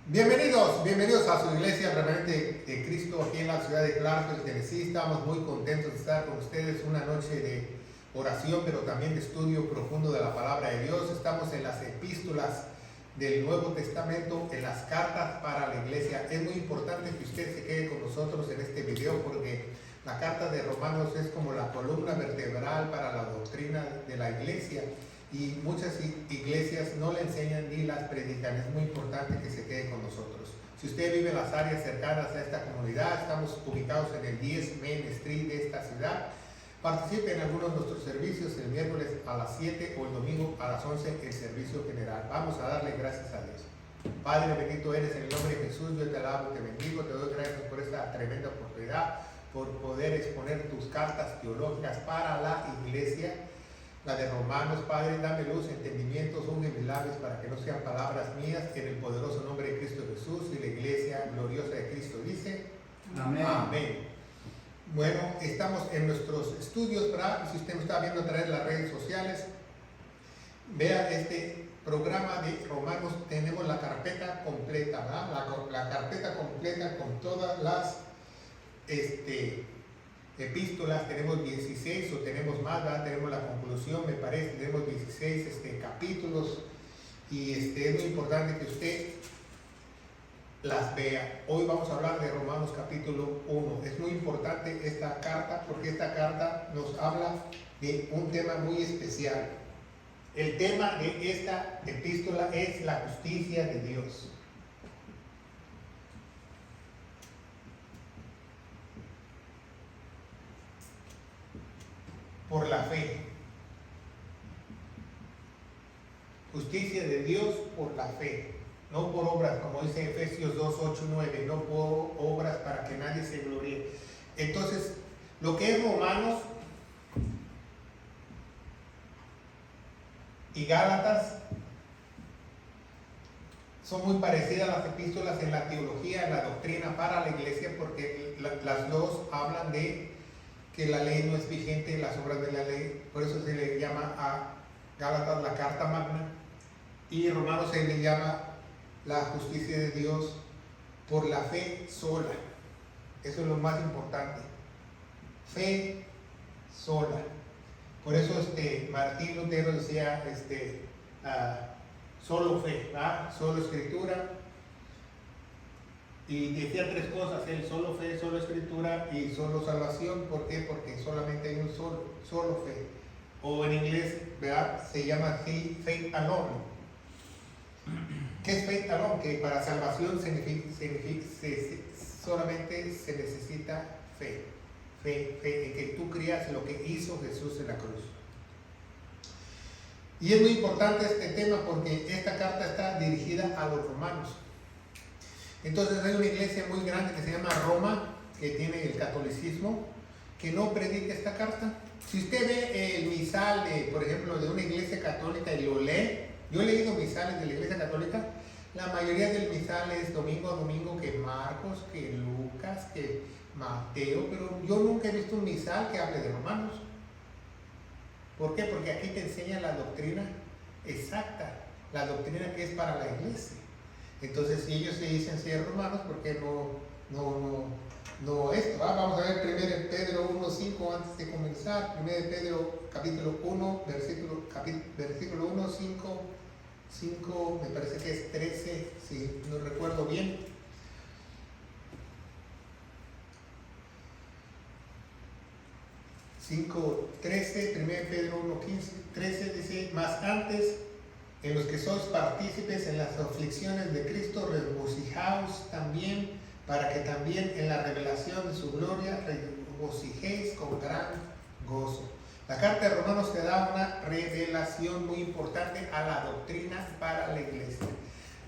Bienvenidos a su iglesia Remanente de Cristo aquí en la ciudad de Clarksville, Tennessee. Estamos muy contentos de estar con ustedes una noche de oración, pero también de estudio profundo de la palabra de Dios. Estamos en las epístolas del Nuevo Testamento, en las cartas para la iglesia. Es muy importante que usted se quede con nosotros en este video porque la carta de Romanos es como la columna vertebral para la doctrina de la iglesia. Y muchas iglesias no le enseñan ni las predican. Es muy importante que se quede con nosotros. Si usted vive en las áreas cercanas a esta comunidad, estamos ubicados en el 10 Main Street de esta ciudad. Participe en algunos de nuestros servicios el miércoles a las 7 o el domingo a las 11 el servicio general. Vamos a darle gracias a Dios. Padre, bendito eres en el nombre de Jesús. Yo te alabo, te bendigo, te doy gracias por esta tremenda oportunidad, por poder exponer tus cartas teológicas para la iglesia. La de Romanos, Padre, dame luz, entendimientos, unge mis labios para que no sean palabras mías, en el poderoso nombre de Cristo Jesús. Y la iglesia gloriosa de Cristo dice: Amén. Amén. Bueno, estamos en nuestros estudios, ¿verdad? Si usted nos está viendo a través de las redes sociales, vea este programa de Romanos. Tenemos la carpeta completa, ¿verdad? La carpeta completa con todas las epístolas. Tenemos 16 o tenemos más, ¿verdad? Tenemos la conclusión, me parece. Tenemos 16 capítulos y es muy importante que usted las vea. Hoy vamos a hablar de Romanos capítulo 1. Es muy importante esta carta porque esta carta nos habla de un tema muy especial. El tema de esta epístola es la justicia de Dios. Por la fe. Justicia de Dios por la fe, no por obras, como dice Efesios 2, 8, 9, no por obras para que nadie se gloríe. Entonces, lo que es Romanos y Gálatas son muy parecidas a las epístolas en la teología, en la doctrina para la iglesia, porque las dos hablan de que la ley no es vigente, las obras de la ley. Por eso se le llama a Gálatas la carta magna, y Romanos se le llama la justicia de Dios por la fe sola. Eso es lo más importante, fe sola. Por eso Martín Lutero decía solo fe, ¿verdad? Solo escritura. Y decía tres cosas: él: solo fe, solo escritura y solo salvación. ¿Por qué? Porque solamente hay un solo fe. O en inglés, ¿verdad?, se llama faith alone. ¿Qué es faith alone? Que para salvación solamente se necesita fe. Fe en que tú creas lo que hizo Jesús en la cruz. Y es muy importante este tema porque esta carta está dirigida a los romanos. Entonces hay una iglesia muy grande que se llama Roma, que tiene el catolicismo, que no predica esta carta. Si usted ve el misal, por ejemplo, de una iglesia católica y lo lee, yo he leído misales de la iglesia católica, la mayoría del misal es domingo a domingo, que Marcos, que Lucas, que Mateo, pero yo nunca he visto un misal que hable de Romanos. ¿Por qué? Porque aquí te enseña la doctrina exacta, la doctrina que es para la iglesia. Entonces, si ellos se dicen ser romanos, ¿por qué no esto? Vamos a ver 1 Pedro 1:5 antes de comenzar. 1 Pedro capítulo 1, versículo 1, 5, me parece que es 13, si no recuerdo bien. Cinco, 13, 1 Pedro 1, 15, 13 dice: más antes, en los que sois partícipes en las aflicciones de Cristo, regocijaos también, para que también en la revelación de su gloria regocijéis con gran gozo. La carta de Romanos te da una revelación muy importante a la doctrina para la iglesia.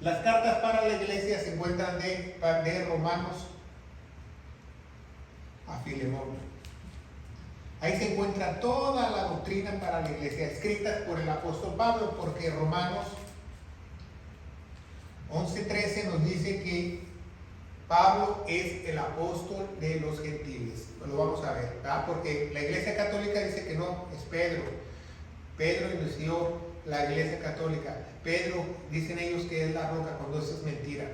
Las cartas para la iglesia se encuentran de Romanos a Filemón. Ahí se encuentra toda la doctrina para la iglesia, escrita por el apóstol Pablo, porque Romanos 11:13 nos dice que Pablo es el apóstol de los gentiles. Lo vamos a ver, ¿verdad? Porque la iglesia católica dice que no, es Pedro. Pedro inició la iglesia católica. Pedro, dicen ellos que es la roca, cuando eso es mentira.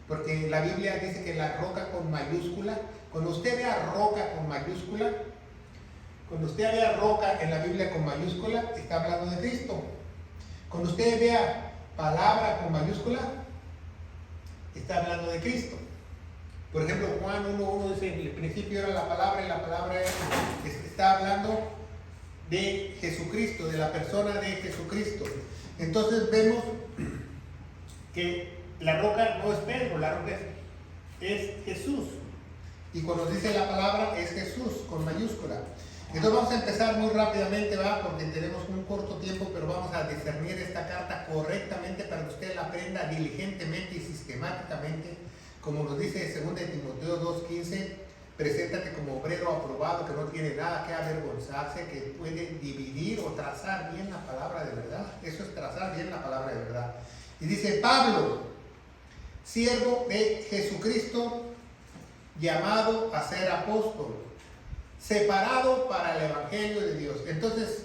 Porque la Biblia dice que la roca con mayúscula, cuando usted vea roca con mayúscula, cuando usted vea roca en la Biblia con mayúscula, está hablando de Cristo. Cuando usted vea palabra con mayúscula, está hablando de Cristo. Por ejemplo, Juan 1:1 dice, en el principio era la palabra y la palabra está hablando de Jesucristo, de la persona de Jesucristo. Entonces vemos que la roca no es Pedro, la roca es Jesús. Y cuando dice la palabra es Jesús con mayúscula. Entonces vamos a empezar muy rápidamente, ¿va? Porque tenemos un corto tiempo, pero vamos a discernir esta carta correctamente para que usted la aprenda diligentemente y sistemáticamente. Como nos dice 2 Timoteo 2:15, preséntate como obrero aprobado que no tiene nada que avergonzarse, que puede dividir o trazar bien la palabra de verdad. Eso es trazar bien la palabra de verdad. Y dice, Pablo, siervo de Jesucristo, llamado a ser apóstol, separado para el evangelio de Dios. Entonces,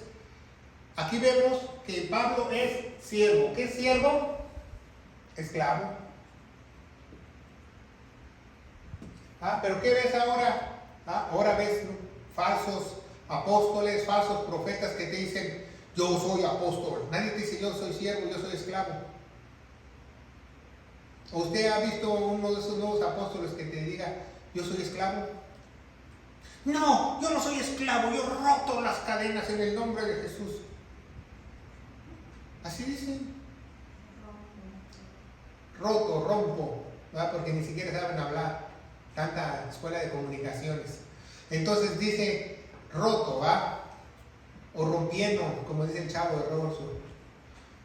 aquí vemos que Pablo es siervo. ¿Qué es siervo? Esclavo. Pero ¿qué ves ahora? Ahora ves falsos apóstoles, falsos profetas que te dicen, yo soy apóstol. Nadie te dice, yo soy siervo, yo soy esclavo. ¿O usted ha visto uno de esos nuevos apóstoles que te diga, yo soy esclavo? No, yo no soy esclavo, yo roto las cadenas en el nombre de Jesús. Así dicen. Roto, rompo, ¿verdad? Porque ni siquiera saben hablar. Tanta escuela de comunicaciones. Entonces dice roto, ¿va? O rompiendo, como dice el chavo de Rosso,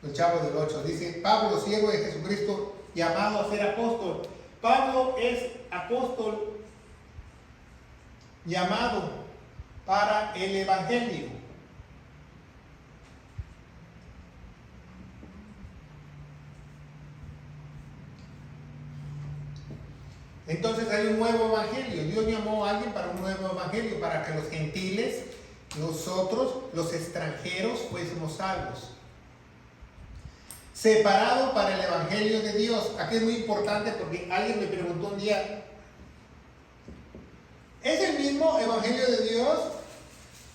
el chavo del 8. Dice Pablo, siervo de Jesucristo, llamado a ser apóstol. Pablo es apóstol llamado para el evangelio. Entonces hay un nuevo evangelio. Dios llamó a alguien para un nuevo evangelio, para que los gentiles, nosotros, los extranjeros, fuésemos salvos. Separado para el evangelio de Dios. Aquí es muy importante porque alguien me preguntó un día, ¿es el mismo evangelio de Dios?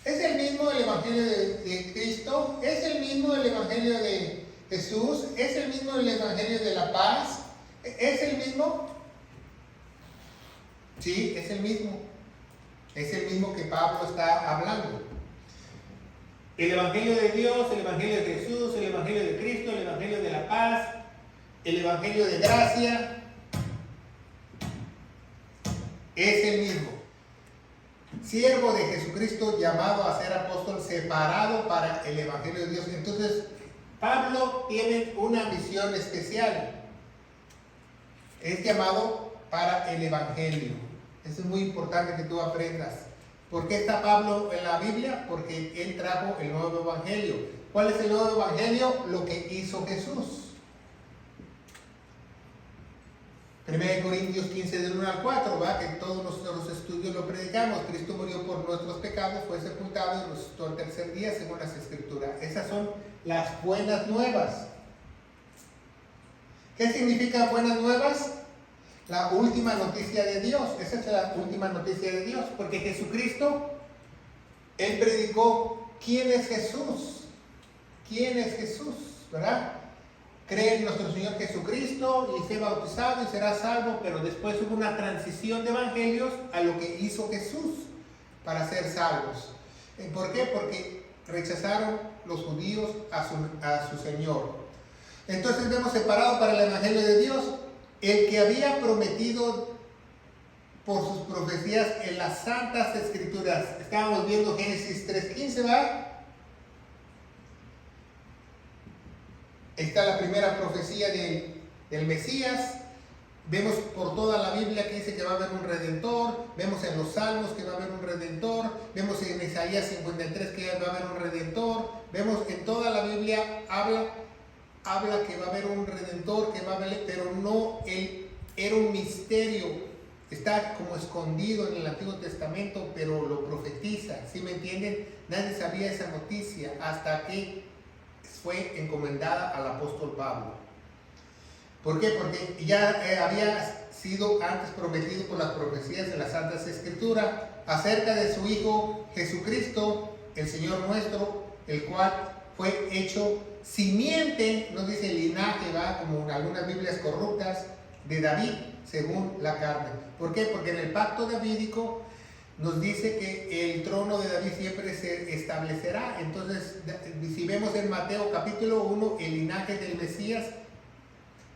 ¿Es el mismo el evangelio de Cristo? ¿Es el mismo el evangelio de Jesús? ¿Es el mismo el evangelio de la paz? ¿Es el mismo? Sí, es el mismo. Es el mismo que Pablo está hablando. El evangelio de Dios, el evangelio de Jesús, el evangelio de Cristo, el evangelio de la paz, el evangelio de gracia, es el mismo. Siervo de Jesucristo, llamado a ser apóstol, separado para el evangelio de Dios. Entonces, Pablo tiene una misión especial. Es llamado para el evangelio. Eso es muy importante que tú aprendas. ¿Por qué está Pablo en la Biblia? Porque él trajo el nuevo evangelio. ¿Cuál es el nuevo evangelio? Lo que hizo Jesús. 1 Corintios 15, del 1 al 4, ¿va? Que todos nuestros estudios lo predicamos. Cristo murió por nuestros pecados, fue sepultado y resucitó al tercer día, según las Escrituras. Esas son las buenas nuevas. ¿Qué significa buenas nuevas? La última noticia de Dios. Esa es la última noticia de Dios. Porque Jesucristo, Él predicó quién es Jesús. ¿Quién es Jesús? ¿Verdad? Cree en nuestro Señor Jesucristo y sé bautizado y será salvo. Pero después hubo una transición de evangelios a lo que hizo Jesús para ser salvos. ¿Por qué? Porque rechazaron los judíos a su Señor. Entonces vemos separado para el evangelio de Dios. El que había prometido por sus profecías en las Santas Escrituras. Estábamos viendo Génesis 3:15, ¿verdad? Está la primera profecía del Mesías. Vemos por toda la Biblia que dice que va a haber un Redentor. Vemos en los Salmos que va a haber un Redentor. Vemos en Isaías 53 que va a haber un Redentor. Vemos en toda la Biblia habla que va a haber un Redentor, que va a haber, pero no, era un misterio, está como escondido en el Antiguo Testamento, pero lo profetiza, ¿sí me entienden? Nadie sabía esa noticia hasta que fue encomendada al apóstol Pablo. ¿Por qué? Porque ya había sido antes prometido por las profecías de las Santas Escrituras acerca de su Hijo Jesucristo, el Señor nuestro, el cual fue hecho simiente, no dice linaje, va, como en algunas Biblias corruptas, de David, según la carne. ¿Por qué? Porque en el pacto davídico nos dice que el trono de David siempre se establecerá. Entonces, si vemos en Mateo capítulo 1, el linaje del Mesías,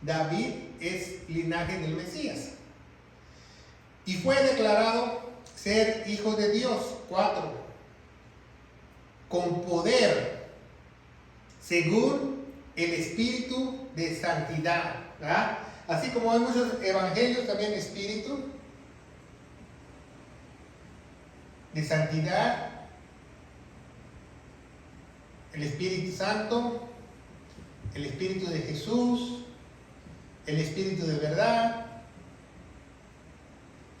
David es linaje del Mesías. Y fue declarado ser hijo de Dios, 4, con poder, según el Espíritu de santidad, ¿verdad? Así como hay muchos evangelios, también Espíritu de santidad, el Espíritu Santo, el Espíritu de Jesús, el Espíritu de verdad.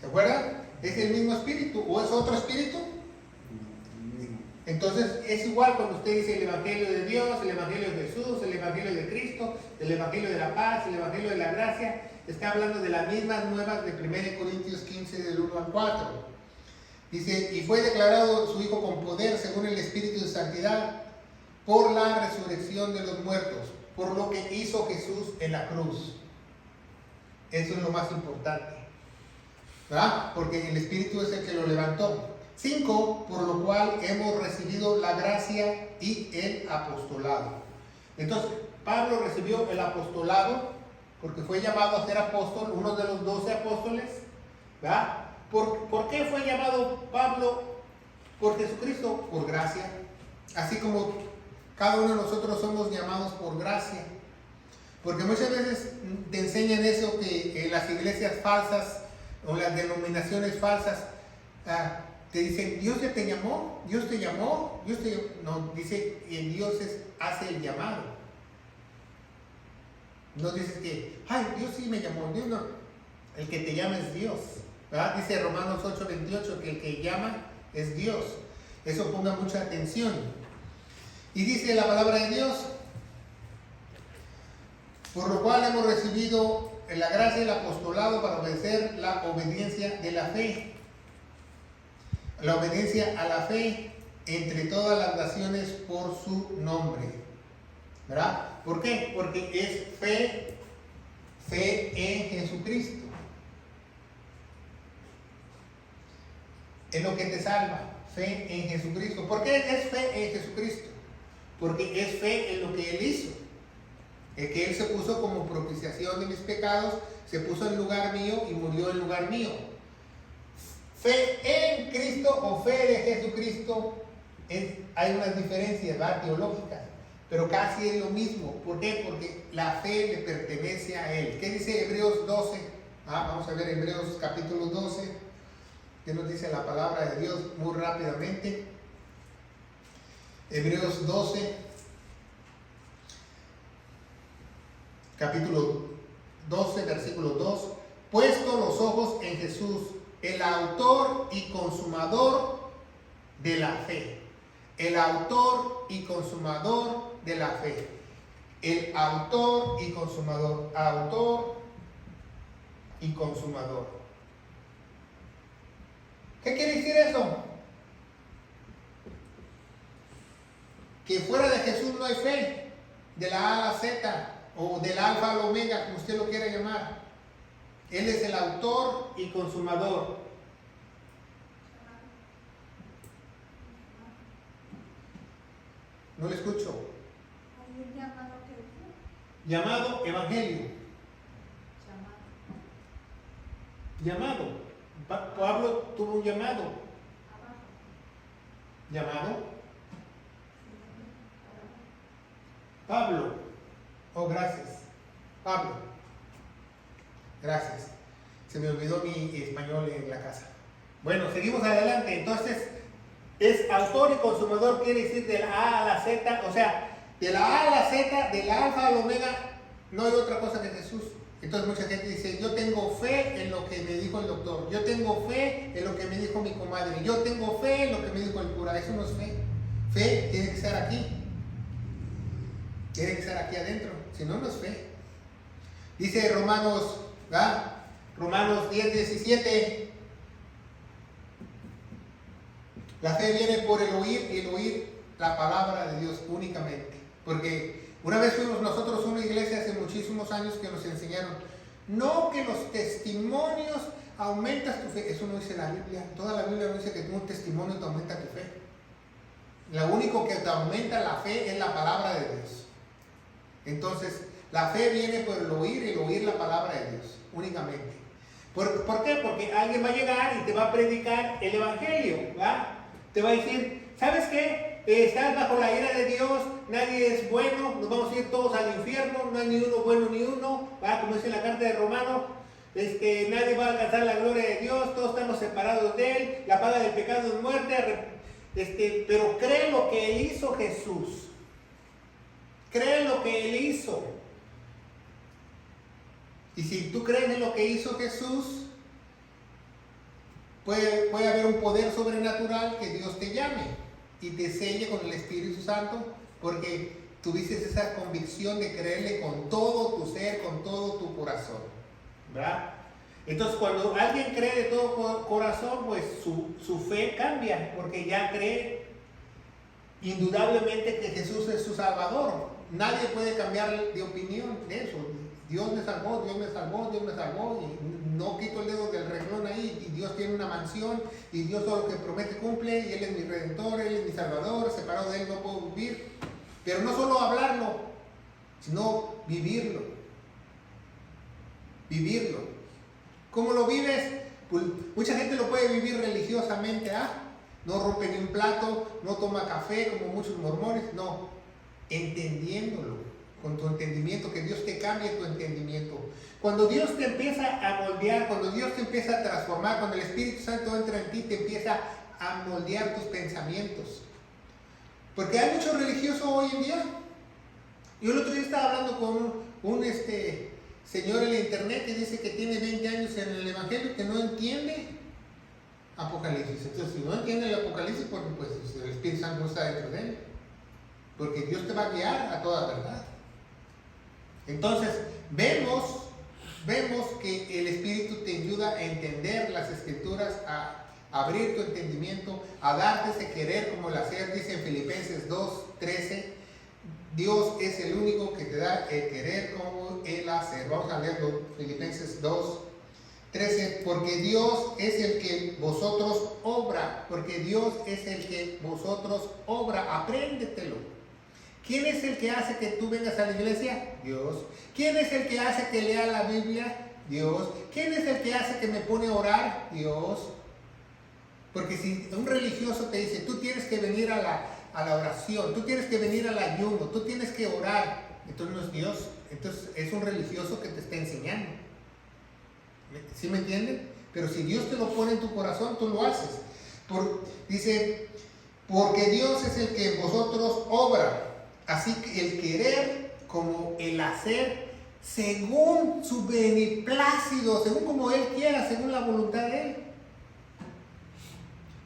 ¿Se acuerdan? ¿Es el mismo Espíritu o es otro Espíritu? Entonces es igual cuando usted dice el Evangelio de Dios, el Evangelio de Jesús, el Evangelio de Cristo, el Evangelio de la paz, el Evangelio de la gracia. Está hablando de las mismas nuevas de 1 Corintios 15 del 1 al 4. Dice, y fue declarado su Hijo con poder según el Espíritu de santidad por la resurrección de los muertos, por lo que hizo Jesús en la cruz. Eso es lo más importante, ¿verdad? Porque el Espíritu es el que lo levantó. 5, por lo cual hemos recibido la gracia y el apostolado. Entonces, Pablo recibió el apostolado porque fue llamado a ser apóstol, uno de los 12 apóstoles, ¿verdad? ¿Por qué fue llamado Pablo por Jesucristo? Por gracia. Así como cada uno de nosotros somos llamados por gracia. Porque muchas veces te enseñan eso, que las iglesias falsas o las denominaciones falsas te dicen, Dios ya te llamó, Dios te llamó, No, dice que Dios hace el llamado. No dices que, ay, Dios sí me llamó, Dios no. El que te llama es Dios, ¿verdad? Dice Romanos 8:28 que el que llama es Dios. Eso ponga mucha atención. Y dice la palabra de Dios, por lo cual hemos recibido la gracia y el apostolado para obedecer la obediencia de la fe. La obediencia a la fe entre todas las naciones por su nombre, ¿verdad? ¿Por qué? Porque es fe en Jesucristo. Es lo que te salva, fe en Jesucristo. ¿Por qué es fe en Jesucristo? Porque es fe en lo que Él hizo. El que Él se puso como propiciación de mis pecados, se puso en lugar mío y murió en lugar mío. Fe en Cristo o fe de Jesucristo, hay unas diferencias, ¿verdad?, teológicas, pero casi es lo mismo. ¿Por qué? Porque la fe le pertenece a Él. ¿Qué dice Hebreos 12? Vamos a ver Hebreos capítulo 12, que nos dice la palabra de Dios muy rápidamente. Hebreos 12, capítulo 12, versículo 2. Puesto los ojos en Jesús, el autor y consumador de la fe. El autor y consumador de la fe. El autor y consumador. Autor y consumador. ¿Qué quiere decir eso? Que fuera de Jesús no hay fe. De la A a la Z, o del alfa al omega, como usted lo quiera llamar. Él es el autor y consumador. No le escucho. Llamado evangelio. Llamado. Pablo tuvo un llamado. ¿Llamado? Pablo. Oh, gracias. Pablo. Gracias. Se me olvidó mi español en la casa. Bueno, seguimos adelante. Entonces, es autor y consumador, quiere decir de la A a la Z. O sea, de la A a la Z, del alfa al omega, no hay otra cosa que Jesús. Entonces mucha gente dice, yo tengo fe en lo que me dijo el doctor. Yo tengo fe en lo que me dijo mi comadre. Yo tengo fe en lo que me dijo el cura. Eso no es fe. Fe tiene que estar aquí. Tiene que estar aquí adentro. Si no, no es fe. Dice Romanos, ¿verdad? Romanos 10:17. La fe viene por el oír y el oír la palabra de Dios únicamente. Porque una vez fuimos nosotros a una iglesia hace muchísimos años que nos enseñaron, no que los testimonios aumentas tu fe. Eso no dice la Biblia. Toda la Biblia no dice que un testimonio te aumenta tu fe. Lo único que te aumenta la fe es la palabra de Dios. Entonces, la fe viene por el oír y el oír la palabra de Dios únicamente. ¿Por qué? Porque alguien va a llegar y te va a predicar el evangelio, ¿verdad? Te va a decir, ¿sabes qué? Estás bajo la ira de Dios, nadie es bueno, nos vamos a ir todos al infierno, no hay ni uno bueno ni uno, ¿verdad? Como dice la carta de Romanos, nadie va a alcanzar la gloria de Dios, todos estamos separados de Él, la paga del pecado es muerte, pero cree lo que Él hizo Jesús, cree lo que Él hizo. Y si tú crees en lo que hizo Jesús, puede haber un poder sobrenatural que Dios te llame y te selle con el Espíritu Santo, porque tuviste esa convicción de creerle con todo tu ser, con todo tu corazón, ¿verdad? Entonces, cuando alguien cree de todo corazón, pues su fe cambia, porque ya cree indudablemente que Jesús es su Salvador. Nadie puede cambiar de opinión de eso. Dios me salvó, Dios me salvó, Dios me salvó, y no quito el dedo del renglón ahí, y Dios tiene una mansión, y Dios todo lo que promete cumple, y Él es mi Redentor, Él es mi Salvador, separado de Él no puedo vivir. Pero no solo hablarlo, sino vivirlo. Vivirlo. ¿Cómo lo vives? Pues mucha gente lo puede vivir religiosamente, no rompe ni un plato, no toma café como muchos mormones, no, entendiéndolo. Con tu entendimiento, que Dios te cambie tu entendimiento. Cuando Dios te empieza a moldear, cuando Dios te empieza a transformar, cuando el Espíritu Santo entra en ti, te empieza a moldear tus pensamientos. Porque hay mucho religioso hoy en día. Yo el otro día estaba hablando con un señor en la internet que dice que tiene 20 años en el Evangelio, que no entiende Apocalipsis. Entonces, si no entiende el Apocalipsis, porque pues el Espíritu Santo no está dentro de él. Porque Dios te va a guiar a toda verdad. Entonces, vemos que el Espíritu te ayuda a entender las Escrituras, a abrir tu entendimiento, a darte ese querer como el hacer. Dice en Filipenses 2:13, Dios es el único que te da el querer como el hacer. Vamos a leerlo, Filipenses 2:13, porque Dios es el que vosotros obra, porque Dios es el que vosotros obra, apréndetelo. ¿Quién es el que hace que tú vengas a la iglesia? Dios. ¿Quién es el que hace que lea la Biblia? Dios. ¿Quién es el que hace que me pone a orar? Dios. Porque si un religioso te dice, tú tienes que venir a la oración, tú tienes que venir al ayuno, tú tienes que orar, entonces no es Dios, entonces es un religioso que te está enseñando. ¿Sí me entienden? Pero si Dios te lo pone en tu corazón, tú lo haces. Dice, porque Dios es el que en vosotros obra. Así que el querer como el hacer, según su beneplácito, según como Él quiera, según la voluntad de Él.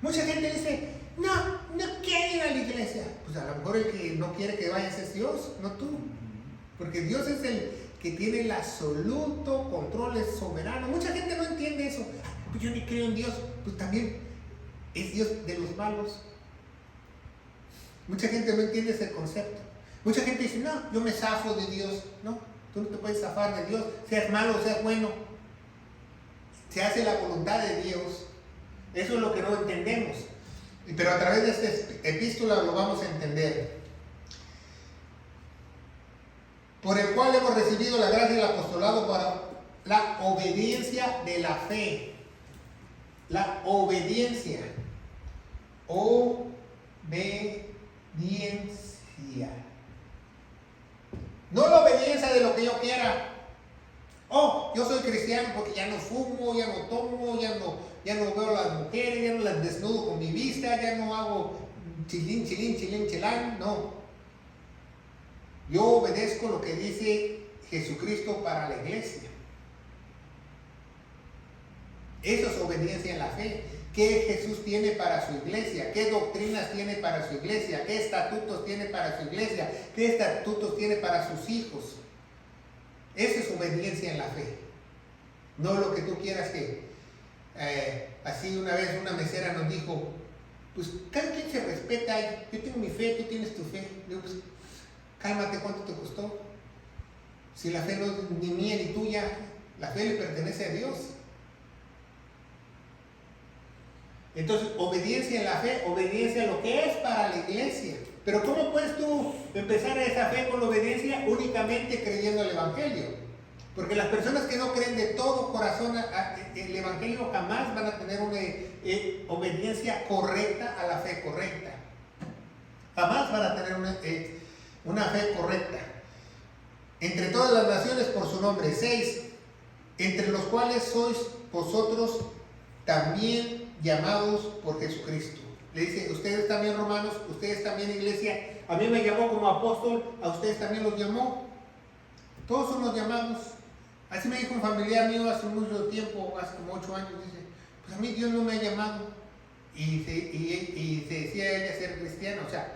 Mucha gente dice, no quiero ir a la iglesia. Pues a lo mejor el que no quiere que vayas es Dios, no tú. Porque Dios es el que tiene el absoluto control, es soberano. Mucha gente no entiende eso. Pues yo ni creo en Dios. Pues también es Dios de los malos. Mucha gente no entiende ese concepto. Mucha gente dice, no, yo me zafo de Dios. No, tú no te puedes zafar de Dios, seas malo o seas bueno. Se hace la voluntad de Dios. Eso es lo que no entendemos. Pero a través de esta epístola lo vamos a entender. Por el cual hemos recibido la gracia del apostolado para la obediencia de la fe. La obediencia. Obediencia. No la obediencia de lo que yo quiera. Oh, yo soy cristiano porque ya no fumo, ya no tomo, ya no veo a las mujeres, ya no las desnudo con mi vista, ya no hago chilín, chelán. No. Yo obedezco lo que dice Jesucristo para la iglesia. Eso es obediencia en la fe. ¿Qué Jesús tiene para su iglesia? ¿Qué doctrinas tiene para su iglesia? ¿Qué estatutos tiene para su iglesia? ¿Qué estatutos tiene para sus hijos? Esa es obediencia en la fe. No lo que tú quieras que... así una vez una mesera nos dijo, pues cada quien se respeta, yo tengo mi fe, tú tienes tu fe. Digo, pues cálmate, ¿cuánto te costó? Si la fe no es ni mía ni tuya, la fe le pertenece a Dios. Entonces, obediencia en la fe, obediencia a lo que es para la iglesia. Pero ¿cómo puedes tú empezar esa fe con la obediencia? Únicamente creyendo el Evangelio. Porque las personas que no creen de todo corazón el Evangelio jamás van a tener una obediencia correcta a la fe correcta. Jamás van a tener una fe correcta. Entre todas las naciones por su nombre. 6. Entre los cuales sois vosotros también llamados por Jesucristo. Le dice, ustedes también romanos, ustedes también iglesia. A mí me llamó como apóstol, a ustedes también los llamó. Todos somos llamados. Así me dijo un familiar mío hace mucho tiempo, hace como 8 años, dice, pues a mí Dios no me ha llamado. Y se decía ella ser cristiana. O sea,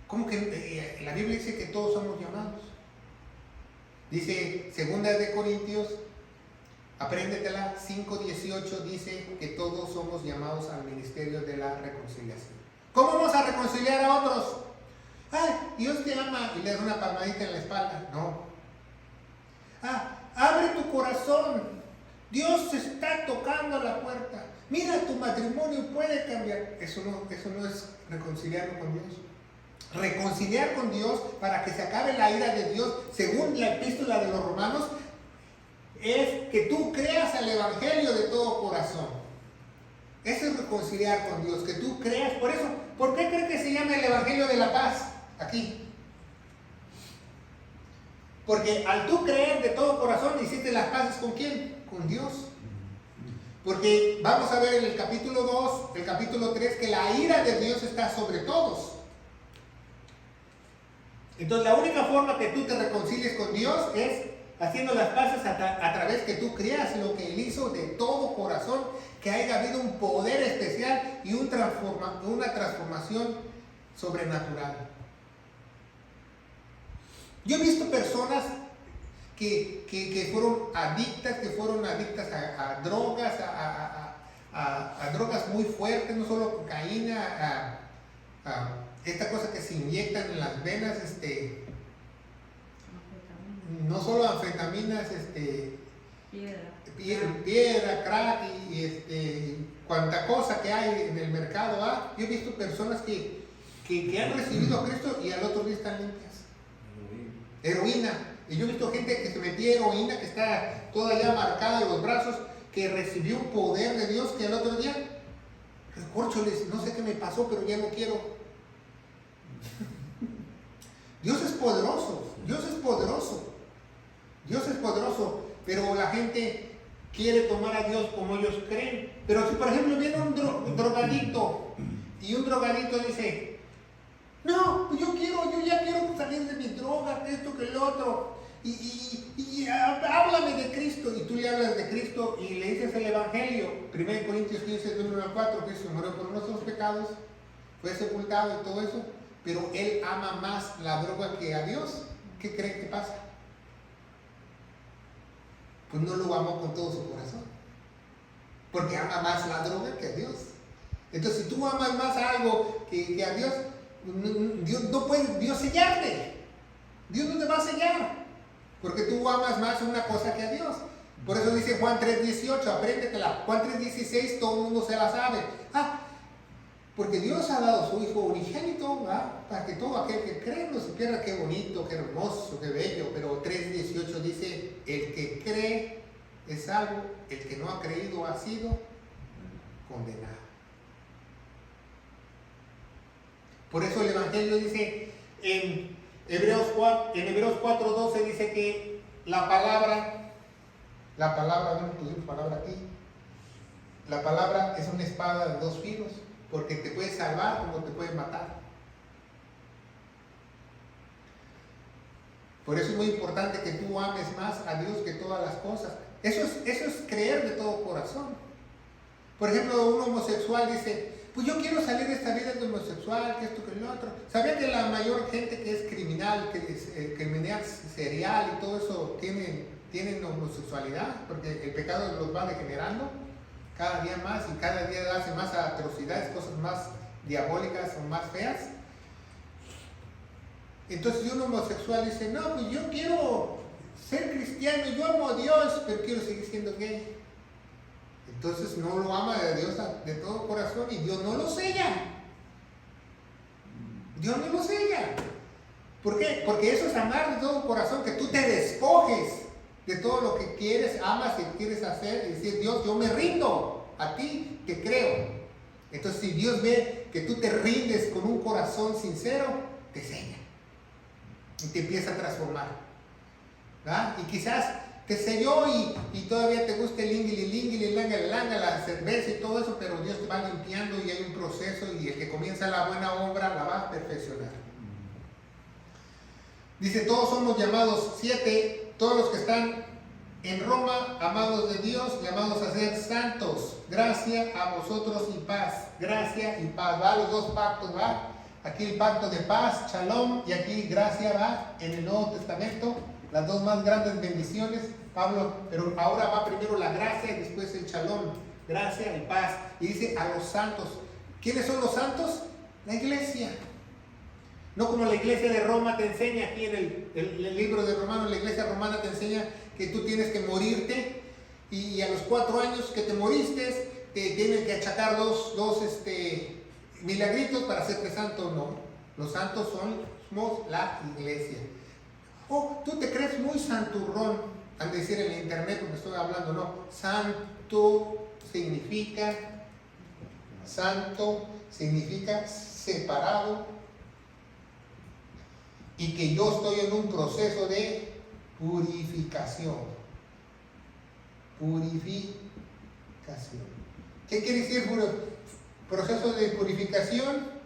¿cómo que la Biblia dice que todos somos llamados? Dice, 2 de Corintios, apréndetela, 5:18, dice que todos somos llamados al ministerio de la reconciliación. ¿Cómo vamos a reconciliar a otros? Ay, Dios te ama y le da una palmadita en la espalda. No. Abre tu corazón. Dios está tocando a la puerta. Mira, tu matrimonio puede cambiar. Eso no es reconciliarnos con Dios. Reconciliar con Dios para que se acabe la ira de Dios, según la epístola de los Romanos, es que tú creas el Evangelio de todo corazón. Eso es reconciliar con Dios, que tú creas. Por eso, ¿por qué creen que se llama el Evangelio de la paz? Aquí. Porque al tú creer de todo corazón, hiciste las paces ¿con quién? Con Dios. Porque vamos a ver en el capítulo 2, el capítulo 3, que la ira de Dios está sobre todos. Entonces la única forma que tú te reconcilies con Dios es haciendo las paces a través que tú creas lo que Él hizo de todo corazón, que haya habido un poder especial y una transformación sobrenatural. Yo he visto personas que fueron adictas, a drogas, a drogas muy fuertes, no solo cocaína, esta cosa que se inyectan en las venas, no solo anfetaminas, piedra, crack y cuanta cosa que hay en el mercado. Yo he visto personas que han recibido a Cristo y al otro día están limpias. Heroína. Y yo he visto gente que se metía heroína, que está toda ya marcada en los brazos, que recibió un poder de Dios que al otro día, recórcholes, no sé qué me pasó, pero ya no quiero. Dios es poderoso, Dios es poderoso, Dios es poderoso, pero la gente quiere tomar a Dios como ellos creen. Pero si por ejemplo viene un drogadicto y un drogadicto dice, no, yo ya quiero salir de mi droga, esto que el otro, y háblame de Cristo, y tú le hablas de Cristo y le dices el Evangelio. 1 Corintios 15, 1-4, Cristo murió por nuestros pecados, fue sepultado y todo eso, pero él ama más la droga que a Dios. ¿Qué cree que pasa? Pues no lo amó con todo su corazón, porque ama más la droga que a Dios. Entonces, si tú amas más a algo que a Dios, Dios no puede sellarte. Dios no te va a sellar, porque tú amas más una cosa que a Dios. Por eso dice Juan 3:18, apréndetela. Juan 3:16, todo el mundo se la sabe. Porque Dios ha dado a su Hijo unigénito, para que todo aquel que cree no se pierda. Qué bonito, qué hermoso, qué bello. Pero 3:18 dice, el que cree es salvo, el que no ha creído ha sido condenado. Por eso el Evangelio dice en Hebreos 4:12 dice que la palabra, no pusimos palabra aquí, la palabra es una espada de 2 filos, porque te puede salvar como te puede matar. Por eso es muy importante que tú ames más a Dios que todas las cosas. Eso es creer de todo corazón. Por ejemplo, un homosexual dice, pues yo quiero salir de esta vida de homosexual, que esto, que lo otro. ¿Sabía que la mayor gente que es criminal, que es criminal serial y todo eso, tienen homosexualidad? Porque el pecado los va degenerando cada día más y cada día hace más atrocidades, cosas más diabólicas o más feas. Entonces, si un homosexual dice, no, pues yo quiero ser cristiano, yo amo a Dios, pero quiero seguir siendo gay. Entonces no lo ama a Dios de todo corazón y Dios no lo sella. Dios no lo sella. ¿Por qué? Porque eso es amar de todo corazón, que tú te despojes de todo lo que quieres, amas y quieres hacer y decir, Dios, yo me rindo a ti, que creo. Entonces, si Dios ve que tú te rindes con un corazón sincero, te sella y te empieza a transformar. ¿Verdad? Y quizás te selló y todavía te gusta el lingui, la cerveza y todo eso, pero Dios te va limpiando y hay un proceso y el que comienza la buena obra la va a perfeccionar. Dice, todos somos llamados, 7, todos los que están en Roma, amados de Dios, llamados a ser santos. Gracia a vosotros y paz. Gracia y paz. Va, los dos pactos, va. Aquí el pacto de paz, shalom, y aquí gracia va en el Nuevo Testamento. Las dos más grandes bendiciones, Pablo, pero ahora va primero la gracia y después el shalom. Gracia y paz. Y dice a los santos. ¿Quiénes son los santos? La iglesia. No como la iglesia de Roma te enseña, aquí en el libro de Romanos, la iglesia romana te enseña que tú tienes que morirte y a los 4 años que te moriste te tienen que achacar dos milagritos para hacerte santo. No, los santos somos la iglesia. Oh, tú te crees muy santurrón, han de decir en el internet porque estoy hablando, no. Santo significa separado y que yo estoy en un proceso de purificación. Purificación. ¿Qué quiere decir proceso de purificación?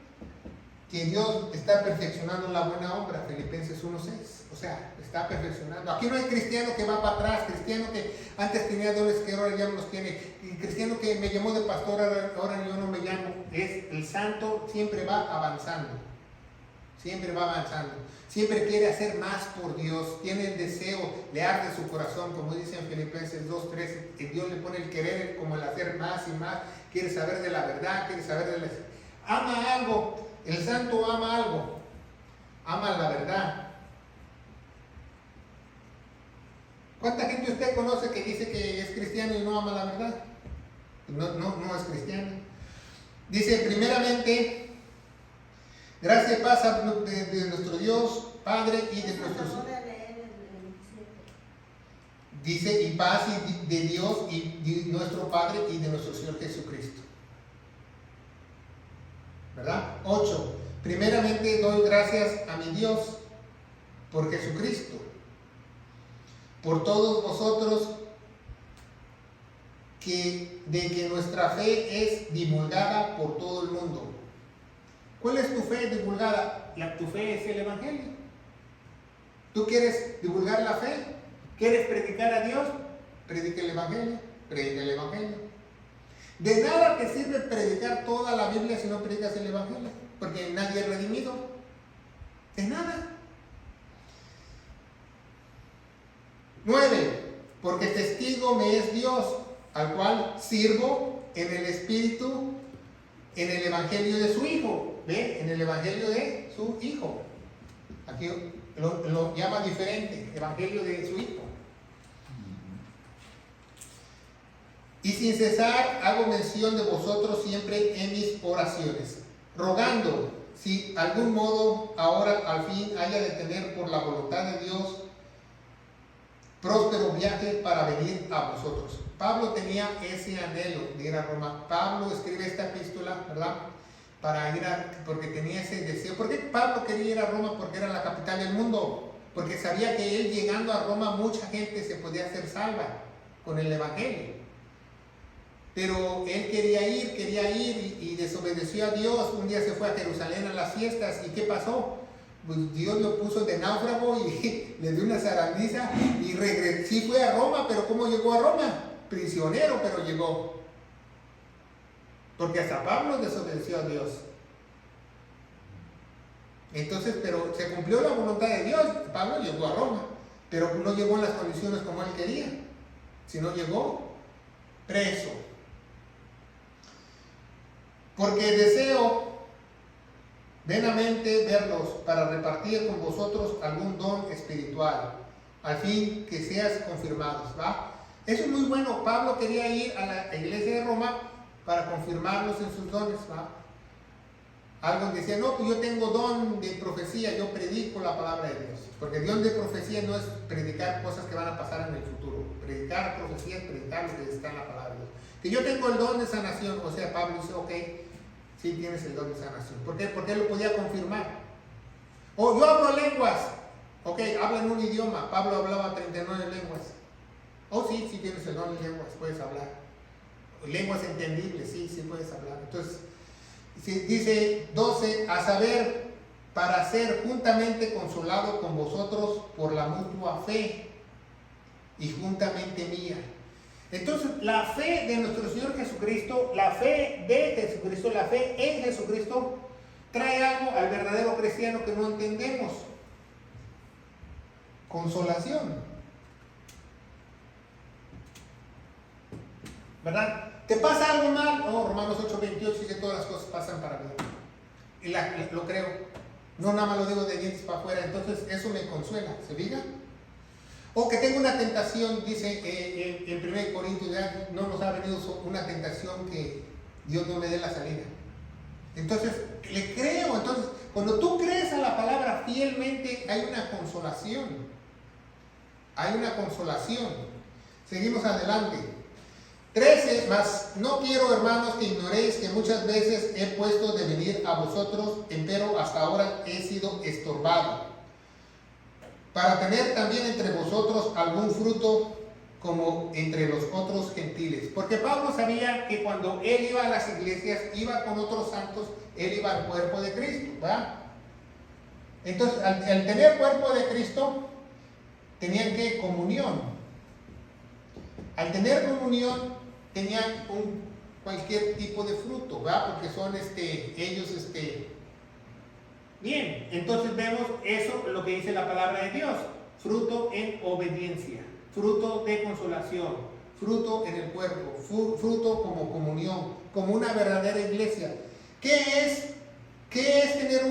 Que Dios está perfeccionando la buena obra, Filipenses 1:6. O sea, está perfeccionando. Aquí no hay cristiano que va para atrás, cristiano que antes tenía dones que ahora ya no los tiene, y cristiano que me llamó de pastor, ahora yo no me llamo. Es el santo, siempre va avanzando. Siempre va avanzando. Siempre quiere hacer más por Dios. Tiene el deseo, le arde su corazón, como dice en Filipenses 2:13, que Dios le pone el querer como el hacer más y más. Quiere saber de la verdad, quiere saber de la... Ama algo. El santo ama algo, ama la verdad. ¿Cuánta gente usted conoce que dice que es cristiano y no ama la verdad? No es cristiano. Dice, primeramente, gracia y paz de nuestro Dios, Padre y de nuestro Señor. Dice, y paz de Dios y de nuestro Padre y de nuestro Señor Jesucristo. ¿Verdad? 8. Primeramente doy gracias a mi Dios por Jesucristo, por todos vosotros, de que nuestra fe es divulgada por todo el mundo. ¿Cuál es tu fe divulgada? Tu fe es el Evangelio. ¿Tú quieres divulgar la fe? ¿Quieres predicar a Dios? Predica el Evangelio. Predica el Evangelio. De nada te sirve predicar toda la Biblia si no predicas el Evangelio, porque nadie es redimido. De nada. 9. Porque testigo me es Dios, al cual sirvo en el Espíritu, en el Evangelio de su Hijo. ¿Ve? En el Evangelio de su Hijo. Aquí lo llama diferente, Evangelio de su Hijo. Y sin cesar hago mención de vosotros siempre en mis oraciones, rogando, si algún modo ahora al fin haya de tener por la voluntad de Dios próspero viaje para venir a vosotros. Pablo tenía ese anhelo de ir a Roma. Pablo escribe esta epístola, ¿verdad? Para ir porque tenía ese deseo. ¿Por qué Pablo quería ir a Roma? Porque era la capital del mundo. Porque sabía que él llegando a Roma mucha gente se podía hacer salva con el Evangelio. Pero él quería ir y desobedeció a Dios. Un día se fue a Jerusalén a las fiestas. ¿Y qué pasó? Pues Dios lo puso de náufrago y le dio una zarandiza y regresó. Sí fue a Roma, pero ¿cómo llegó a Roma? Prisionero, pero llegó. Porque hasta Pablo desobedeció a Dios. Entonces, pero se cumplió la voluntad de Dios. Pablo llegó a Roma, pero no llegó en las condiciones como él quería, sino llegó preso. Porque deseo venamente verlos para repartir con vosotros algún don espiritual, al fin que seas confirmados, ¿va? Eso es muy bueno. Pablo quería ir a la iglesia de Roma para confirmarlos en sus dones, ¿va? Alguien decía, no, pues yo tengo don de profecía, yo predico la palabra de Dios. Porque el don de profecía no es predicar cosas que van a pasar en el futuro. Predicar profecía es predicar lo que está en la palabra de Dios. Que yo tengo el don de sanación, o sea, Pablo dice, ok, sí tienes el don de sanación. ¿Por qué? Porque él lo podía confirmar. O yo hablo lenguas, ok, habla en un idioma. Pablo hablaba 39 lenguas. Oh, sí, sí tienes el don de lenguas, puedes hablar. Lenguas entendibles, sí, sí puedes hablar. Entonces, dice 12, a saber, para ser juntamente consolado con vosotros por la mutua fe y juntamente mía. Entonces, la fe de nuestro Señor Jesucristo, la fe de Jesucristo, la fe en Jesucristo, trae algo al verdadero cristiano que no entendemos. Consolación. ¿Verdad? ¿Te pasa algo mal? Oh, Romanos 8:28 dice todas las cosas pasan para bien. Y lo creo. No nada más lo digo de dientes para afuera. Entonces eso me consuela. ¿Se diga? O que tengo una tentación, dice en 1 Corintios, ya no nos ha venido una tentación que Dios no me dé la salida. Entonces, le creo. Entonces, cuando tú crees a la palabra fielmente, hay una consolación. Hay una consolación. Seguimos adelante. 13, mas no quiero, hermanos, que ignoréis que muchas veces he puesto de venir a vosotros, empero hasta ahora he sido estorbado, para tener también entre vosotros algún fruto como entre los otros gentiles. Porque Pablo sabía que cuando él iba a las iglesias, iba con otros santos, él iba al cuerpo de Cristo, ¿verdad? Entonces, al tener cuerpo de Cristo, tenían que comunión. Al tener comunión, tenían cualquier tipo de fruto, ¿verdad? Porque son ellos, bien. Entonces vemos eso, lo que dice la palabra de Dios: fruto en obediencia, fruto de consolación, fruto en el cuerpo, fruto como comunión, como una verdadera iglesia. ¿Qué es tener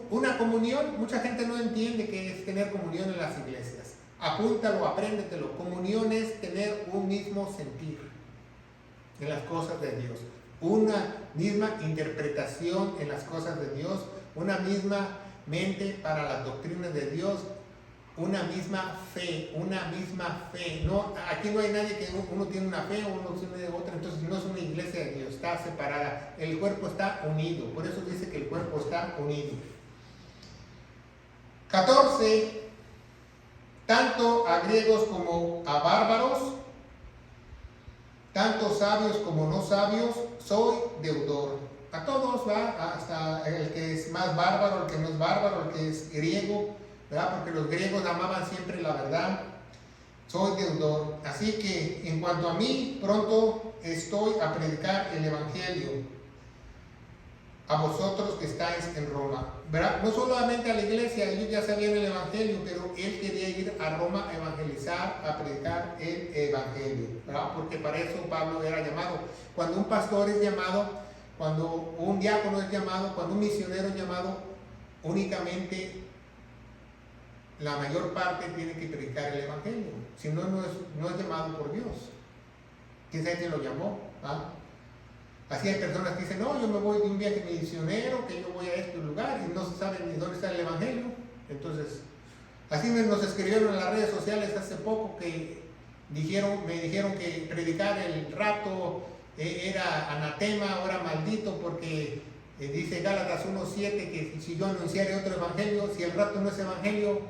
una comunión? Mucha gente no entiende qué es tener comunión en las iglesias. Apúntalo, apréndetelo. Comunión es tener un mismo sentir en las cosas de Dios, una misma interpretación en las cosas de Dios, una misma mente para las doctrinas de Dios, una misma fe. No, aquí no hay nadie que uno tiene una fe o uno tiene otra, entonces no es una iglesia de Dios, está separada. El cuerpo está unido, por eso dice que el cuerpo está unido. 14, tanto a griegos como a bárbaros, tanto sabios como no sabios, soy deudor. A todos, ¿va? Hasta el que es más bárbaro, el que no es bárbaro, el que es griego, ¿verdad? Porque los griegos amaban siempre la verdad. Soy deudor. Así que en cuanto a mí, pronto estoy a predicar el evangelio a vosotros que estáis en Roma, ¿verdad? No solamente a la iglesia, ellos ya sabían el evangelio, pero él quería ir a Roma a evangelizar, a predicar el evangelio, ¿verdad? Porque para eso Pablo era llamado. Cuando un pastor es llamado, cuando un diácono es llamado, cuando un misionero es llamado, únicamente la mayor parte tiene que predicar el evangelio. Si no, no es llamado por Dios. ¿Quién sabe quién lo llamó? ¿Ah? Así hay personas que dicen, no, yo me voy de un viaje misionero, que yo voy a este lugar, y no se sabe ni dónde está el evangelio. Entonces, así nos escribieron en las redes sociales hace poco que me dijeron que predicar el rapto era anatema, o era maldito, porque dice Gálatas 1:7 que si yo anunciara otro evangelio, si el rapto no es evangelio,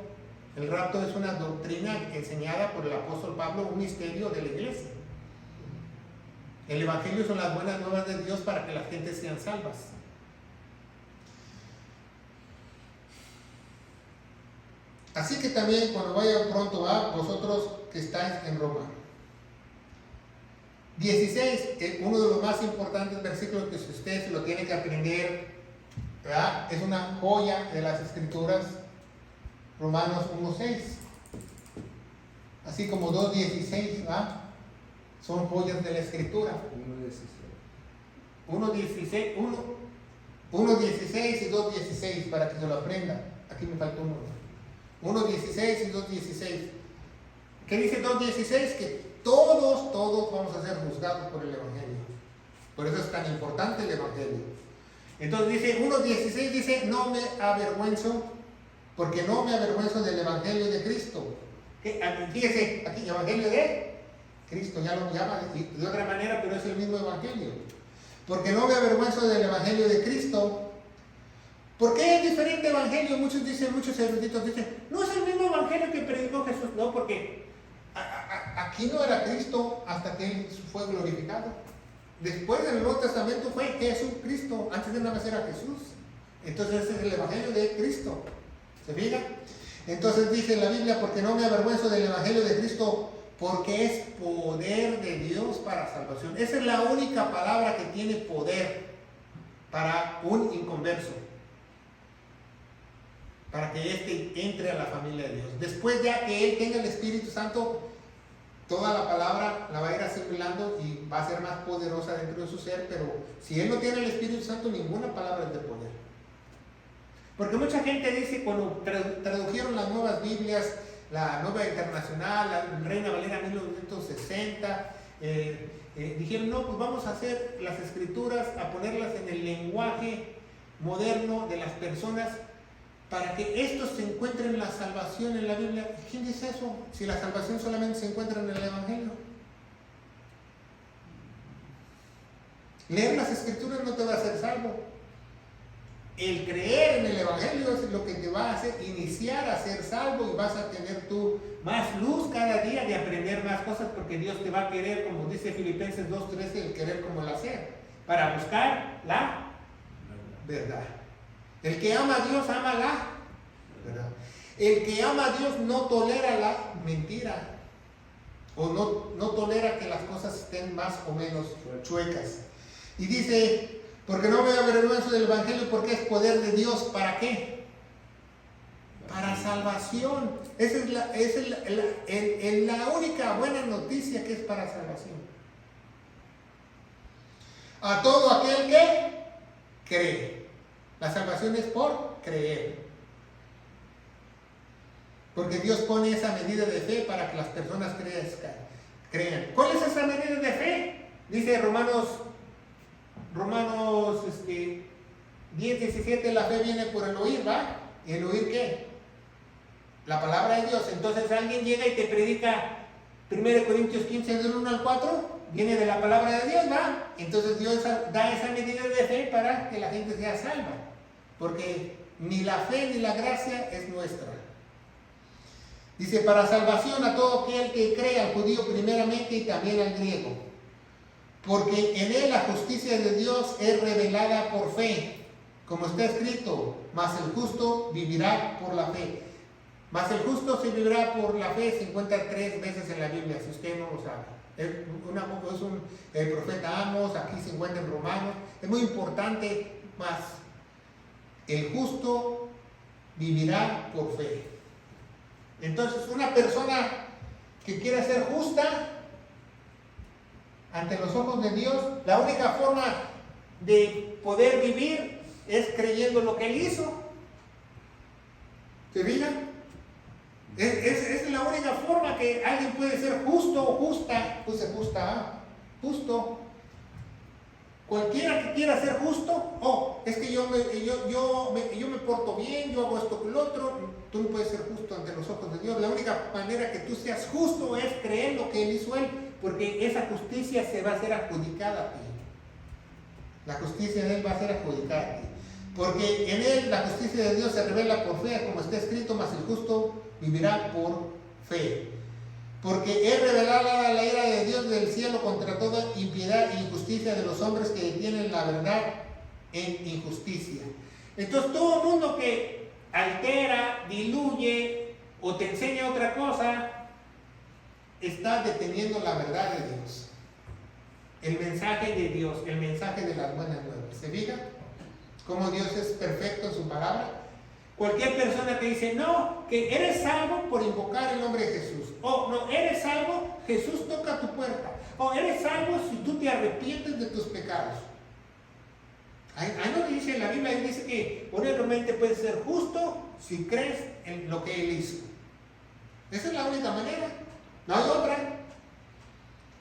el rapto es una doctrina enseñada por el apóstol Pablo, un misterio de la iglesia. El evangelio son las buenas nuevas de Dios para que las gentes sean salvas. Así que también cuando vayan pronto a vosotros que estáis en Roma. 16, uno de los más importantes versículos que si usted se lo tiene que aprender, ¿verdad? Es una joya de las Escrituras, Romanos 1:6, así como 2:16, ¿verdad? Son joyas de la Escritura. 1:16 y 2:16 para que se lo aprenda. Aquí me faltó uno. 1:16 y 2:16. ¿Qué dice 2:16? Que todos vamos a ser juzgados por el Evangelio. Por eso es tan importante el Evangelio. Entonces dice 1:16, dice, no me avergüenzo, porque no me avergüenzo del Evangelio de Cristo. Fíjese, aquí Evangelio de Cristo, ya lo llama de otra manera, pero es el mismo Evangelio. Porque no me avergüenzo del Evangelio de Cristo. ¿Por qué es diferente Evangelio? Muchos eruditos dicen, no es el mismo Evangelio que predicó Jesús. No, porque aquí no era Cristo hasta que Él fue glorificado. Después en el Nuevo Testamento fue Jesucristo, antes de nada más era Jesús. Entonces ese es el Evangelio de Cristo. ¿Se fija? Entonces dice la Biblia, porque no me avergüenzo del Evangelio de Cristo, porque es poder de Dios para salvación. Esa es la única palabra que tiene poder para un inconverso, para que éste entre a la familia de Dios. Después ya que él tenga el Espíritu Santo, toda la palabra la va a ir asimilando y va a ser más poderosa dentro de su ser, pero si él no tiene el Espíritu Santo, ninguna palabra es de poder. Porque mucha gente dice, cuando tradujeron las nuevas Biblias, la Nueva Internacional, la Reina Valera 1960, dijeron, no, pues vamos a hacer las Escrituras, a ponerlas en el lenguaje moderno de las personas, para que estos se encuentren la salvación en la Biblia. ¿Quién dice eso? Si la salvación solamente se encuentra en el Evangelio. Leer las Escrituras no te va a hacer salvo. El creer en el Evangelio es lo que te va a hacer iniciar a ser salvo, y vas a tener tú más luz cada día de aprender más cosas, porque Dios te va a querer, como dice Filipenses 2:13, el querer como el hacer, para buscar la verdad. El que ama a Dios ama la verdad. El que ama a Dios no tolera la mentira, o no tolera que las cosas estén más o menos chuecas. Y dice, porque no me avergüenzo del Evangelio, porque es poder de Dios. ¿Para qué? Para salvación. Esa es la única buena noticia, que es para salvación. A todo aquel que cree. La salvación es por creer. Porque Dios pone esa medida de fe para que las personas crean. ¿Cuál es esa medida de fe? Dice Romanos 10:17, la fe viene por el oír, ¿va? ¿Y el oír qué? La palabra de Dios. Entonces alguien llega y te predica 1 Corintios 15, del 1 al 4, viene de la palabra de Dios, ¿va? Entonces Dios da esa medida de fe para que la gente sea salva, porque ni la fe ni la gracia es nuestra. Dice, para salvación a todo aquel que cree, al judío primeramente y también al griego. Porque en él la justicia de Dios es revelada por fe, como está escrito, mas el justo vivirá por la fe. Mas el justo se vivirá por la fe, se encuentra 3 veces en la Biblia, si usted no lo sabe. El profeta Amos, aquí se encuentra en Romanos. Es muy importante, mas el justo vivirá por fe. Entonces, una persona que quiera ser justa ante los ojos de Dios, la única forma de poder vivir es creyendo lo que Él hizo. ¿Se fijan? Es la única forma que alguien puede ser justo o justa. Puse justo. Cualquiera que quiera ser justo, es que yo me porto bien, yo hago esto con el otro. Tú no puedes ser justo ante los ojos de Dios. La única manera que tú seas justo es creer lo que Él hizo Él, porque esa justicia se va a ser adjudicada a ti. La justicia de Él va a ser adjudicada a ti. Porque en Él la justicia de Dios se revela por fe, como está escrito, mas el justo vivirá por fe. Porque es revelada la ira de Dios del cielo contra toda impiedad e injusticia de los hombres que detienen la verdad en injusticia. Entonces todo el mundo que altera, diluye o te enseña otra cosa, está deteniendo la verdad de Dios. mensaje de Dios, el mensaje de las buenas nuevas. ¿Se fija cómo Dios es perfecto en su palabra? Cualquier persona que dice, no, que eres salvo por invocar el nombre de Jesús. O no, eres salvo, Jesús toca tu puerta. O eres salvo si tú te arrepientes de tus pecados. Ahí no dice en la Biblia, ahí dice que únicamente puedes ser justo si crees en lo que Él hizo. Esa es la única manera, no hay otra.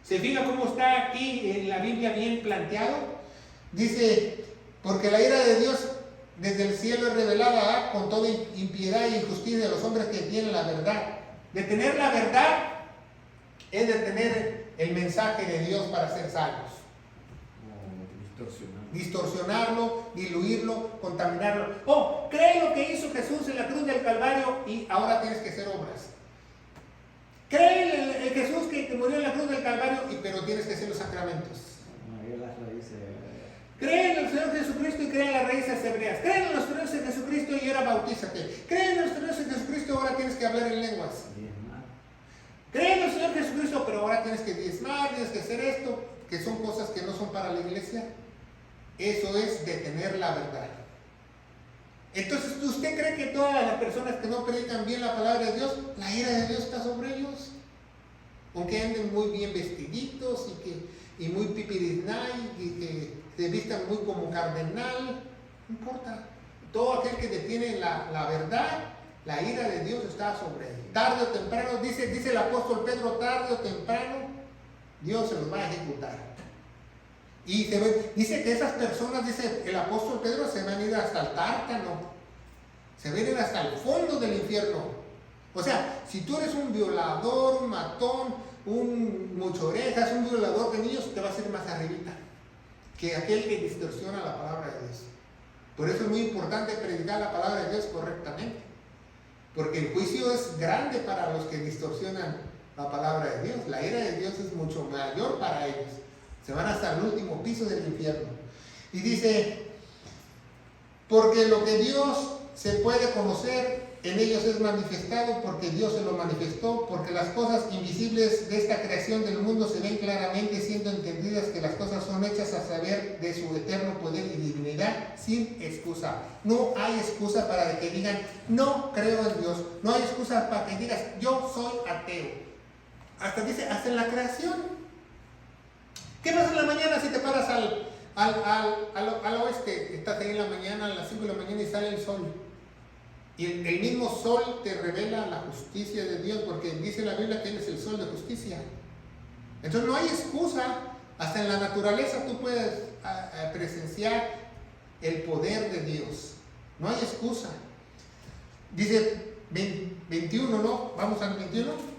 ¿Se fija cómo está aquí en la Biblia bien planteado? Dice, porque la ira de Dios desde el cielo es revelada con toda impiedad e injusticia de los hombres que tienen la verdad. De tener la verdad es de tener el mensaje de Dios para ser salvos. Distorsionarlo, diluirlo, contaminarlo. Oh, cree lo que hizo Jesús en la cruz del Calvario y ahora tienes que hacer obras. Cree el Jesús que murió en la cruz del Calvario, pero tienes que hacer los sacramentos. Cree en el Señor Jesucristo y cree en las raíces hebreas. Cree en los raíces de Jesucristo y ahora bautízate. Cree en los raíces de Jesucristo y ahora tienes que hablar en lenguas. Cree en el Señor Jesucristo, pero ahora tienes que diezmar, tienes que hacer esto, que son cosas que no son para la iglesia. Eso es detener la verdad. Entonces, ¿usted cree que todas las personas que no predican bien la palabra de Dios, la ira de Dios está sobre ellos? Aunque anden muy bien vestiditos y muy pipirisnay y que se vistan muy como cardenal, no importa. Todo aquel que detiene la verdad, la ira de Dios está sobre él. Tarde o temprano, dice el apóstol Pedro, tarde o temprano, Dios se los va a ejecutar. Y dice que esas personas, dice el apóstol Pedro, se van a ir hasta el Tártano, se van a ir hasta el fondo del infierno. O sea, si tú eres un violador, un matón, un mucho orejas, un violador de niños, te vas a ir más arribita que aquel que distorsiona la palabra de Dios. Por eso es muy importante predicar la palabra de Dios correctamente, porque el juicio es grande para los que distorsionan la palabra de Dios. La ira de Dios es mucho mayor para ellos. Se van hasta el último piso del infierno. Y dice, porque lo que Dios se puede conocer, en ellos es manifestado, porque Dios se lo manifestó, porque las cosas invisibles de esta creación del mundo se ven claramente, siendo entendidas que las cosas son hechas a saber de su eterno poder y divinidad, sin excusa. No hay excusa para que digan, no creo en Dios. No hay excusa para que digas, yo soy ateo. Hasta dice, hasta en la creación. ¿Qué pasa en la mañana si te paras al oeste? Estás ahí en la mañana, a las 5 de la mañana y sale el sol. Y el mismo sol te revela la justicia de Dios, porque dice la Biblia que Él es el sol de justicia. Entonces no hay excusa. Hasta en la naturaleza tú puedes presenciar el poder de Dios. No hay excusa. Dice 21, ¿no? Vamos al 21.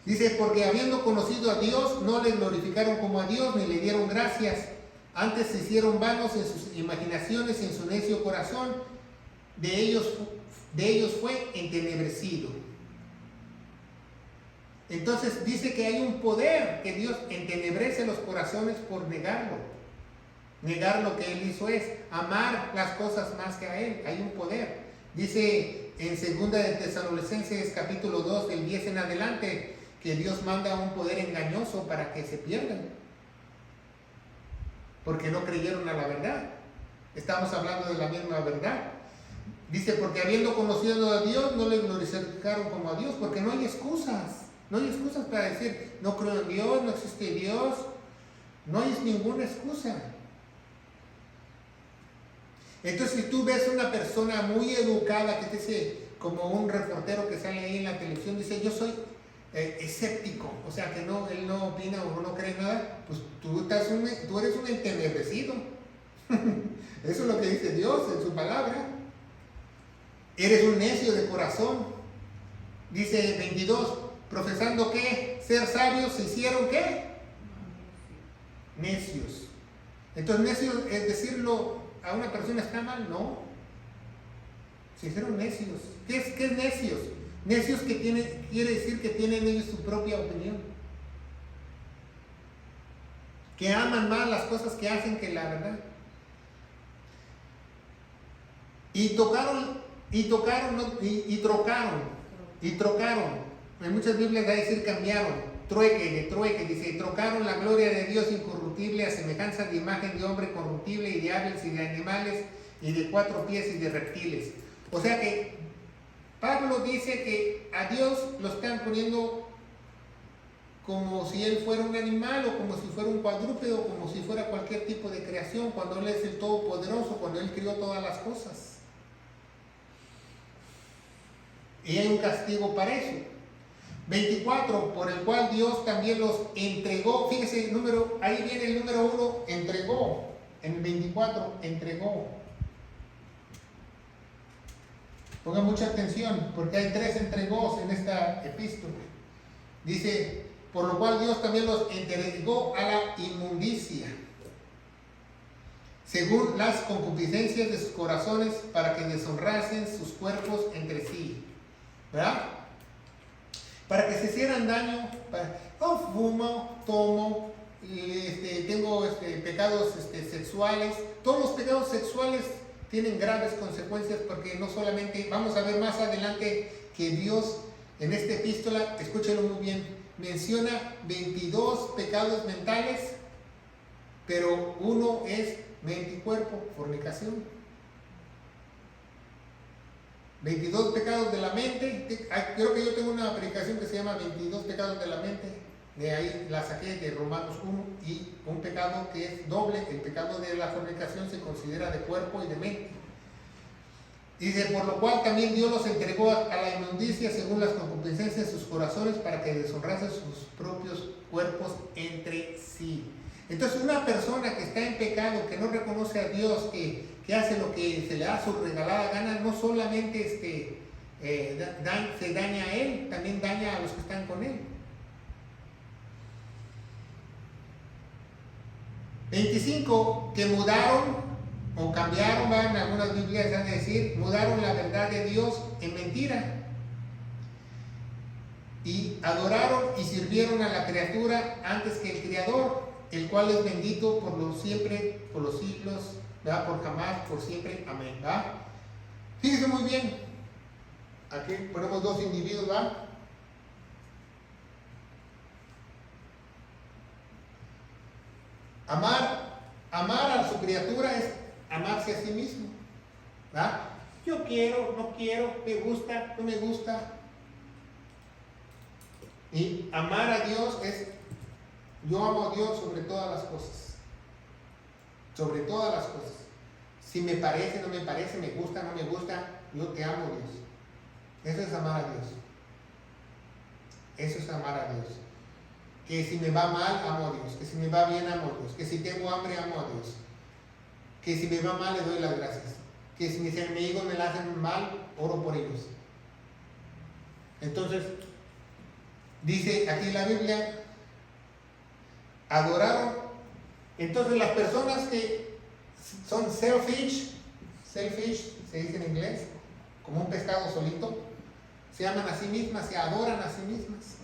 Dice, porque habiendo conocido a Dios, no le glorificaron como a Dios, ni le dieron gracias. Antes se hicieron vanos en sus imaginaciones y en su necio corazón. De ellos fue entenebrecido. Entonces dice que hay un poder que Dios entenebrece los corazones por negarlo. Negar lo que Él hizo es amar las cosas más que a Él. Hay un poder. Dice en 2 de Tesalonicenses capítulo 2, del 10 en adelante, que Dios manda un poder engañoso para que se pierdan, porque no creyeron a la verdad. Estamos hablando de la misma verdad. Dice, porque habiendo conocido a Dios, no le glorificaron como a Dios, porque no hay excusas. No hay excusas para decir, no creo en Dios, no existe Dios. No hay ninguna excusa. Entonces, si tú ves una persona muy educada que te dice, como un reportero que sale ahí en la televisión, dice, yo soy escéptico, o sea que él no opina o no cree nada, pues tú eres un entenebrecido. Eso es lo que dice Dios en su palabra. Eres un necio de corazón. Dice 22, profesando que ser sabios se hicieron ¿qué? Necios. Entonces necios es decirlo a una persona está mal, no. Se hicieron necios. ¿Qué es necios? Necios quiere decir que tienen ellos su propia opinión, que aman más las cosas que hacen que la verdad. Y trocaron. En muchas Biblias va a decir cambiaron. trueque, dice, trocaron la gloria de Dios incorruptible a semejanza de imagen de hombre corruptible y de aves y de animales y de 4 pies y de reptiles. O sea que Pablo dice que a Dios lo están poniendo como si él fuera un animal o como si fuera un cuadrúpedo, como si fuera cualquier tipo de creación, cuando él es el Todopoderoso, cuando él crió todas las cosas. Y hay un castigo para eso. 24, por el cual Dios también los entregó. Fíjese, ahí viene el número 1, entregó. En el 24, entregó. Pongan mucha atención, porque hay 3 entregós en esta epístola. Dice, por lo cual Dios también los entregó a la inmundicia, según las concupiscencias de sus corazones, para que deshonrasen sus cuerpos entre sí. ¿Verdad? Para que se hicieran daño, fumo, tomo, tengo pecados sexuales. Todos los pecados sexuales tienen graves consecuencias, porque no solamente, vamos a ver más adelante que Dios en esta epístola, escúchenlo muy bien, menciona 22 pecados mentales, pero uno es mente y cuerpo, fornicación. 22 pecados de la mente. Creo que yo tengo una predicación que se llama 22 pecados de la mente. De ahí la saqué de Romanos 1. Y un pecado que es doble. El pecado de la fornicación se considera de cuerpo y de mente. Dice, por lo cual también Dios los entregó a la inmundicia según las concupiscencias de sus corazones, para que deshonrasen sus propios cuerpos entre sí. Entonces, una persona que está en pecado, que no reconoce a Dios, que hace lo que se le da su regalada gana, no solamente se daña a él, también daña a los que están con él. 25, que mudaron o cambiaron, en algunas Biblias van a decir, mudaron la verdad de Dios en mentira, y adoraron y sirvieron a la criatura antes que el Creador, el cual es bendito por los siempre, por los siglos, ¿verdad? Por jamás, por siempre, amén, ¿verdad? Fíjense muy bien, aquí ponemos 2 individuos, ¿verdad? Amar a su criatura es amarse a sí mismo, ¿verdad? Yo quiero, no quiero, me gusta, no me gusta. Y amar a Dios es, yo amo a Dios sobre todas las cosas. Sobre todas las cosas. Si me parece, no me parece, me gusta, no me gusta, yo te amo, Dios. Eso es amar a Dios. Eso es amar a Dios. Que si me va mal, amo a Dios. Que si me va bien, amo a Dios. Que si tengo hambre, amo a Dios. Que si me va mal, le doy las gracias. Que si mis enemigos me la hacen mal, oro por ellos. Entonces, dice aquí la Biblia, adoraron. Entonces las personas que son selfish, se dice en inglés, como un pescado solito, se aman a sí mismas, se adoran a sí mismas.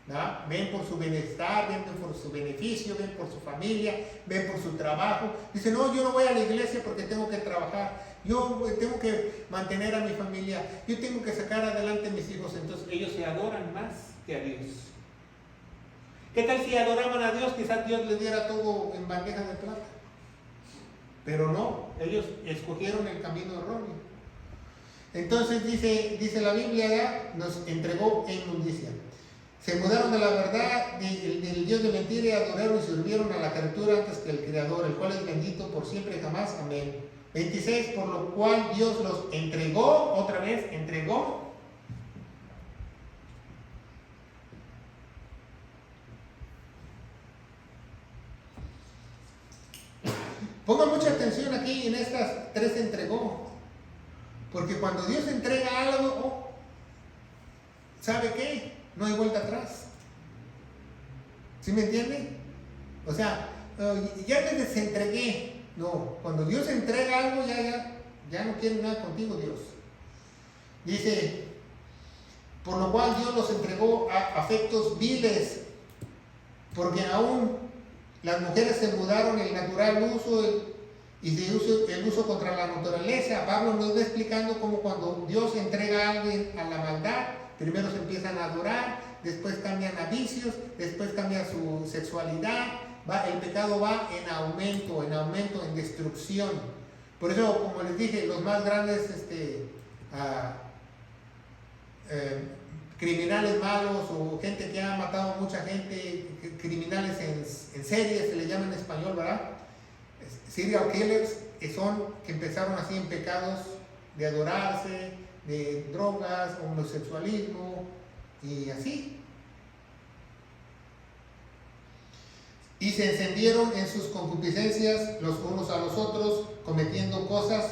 ¿No? Ven por su bienestar, ven por su beneficio, ven por su familia, ven por su trabajo. Dicen, no, yo no voy a la iglesia porque tengo que trabajar, yo tengo que mantener a mi familia, yo tengo que sacar adelante a mis hijos. Entonces ellos se adoran más que a Dios. ¿Qué tal si adoraban a Dios? Quizás Dios les diera todo en bandeja de plata. Pero no, ellos escogieron el camino erróneo. Entonces dice la Biblia, ya nos entregó en inmundicia. Se mudaron de la verdad del Dios de mentira y adoraron y sirvieron a la criatura antes que el Creador, el cual es bendito por siempre y jamás. Amén. 26, por lo cual Dios los entregó, otra vez, entregó. Pongan mucha atención aquí en estas 3 entregó. Porque cuando Dios entrega algo, ¿sabe qué? No hay vuelta atrás. ¿Sí me entiende? O sea, ya te desentregué. No, cuando Dios entrega algo, ya no quiere nada contigo, Dios. Dice, por lo cual Dios los entregó a afectos viles, porque aún las mujeres se mudaron el natural uso y el uso contra la naturaleza. Pablo nos va explicando cómo cuando Dios entrega a alguien a la maldad, primero se empiezan a adorar, después cambian a vicios, después cambia su sexualidad, el pecado va en aumento, en destrucción. Por eso, como les dije, los más grandes criminales malos o gente que ha matado a mucha gente, criminales en serie, se le llama en español, ¿verdad? Serial killers, que empezaron así en pecados de adorarse, de drogas, homosexualismo y así. Y se encendieron en sus concupiscencias los unos a los otros, cometiendo cosas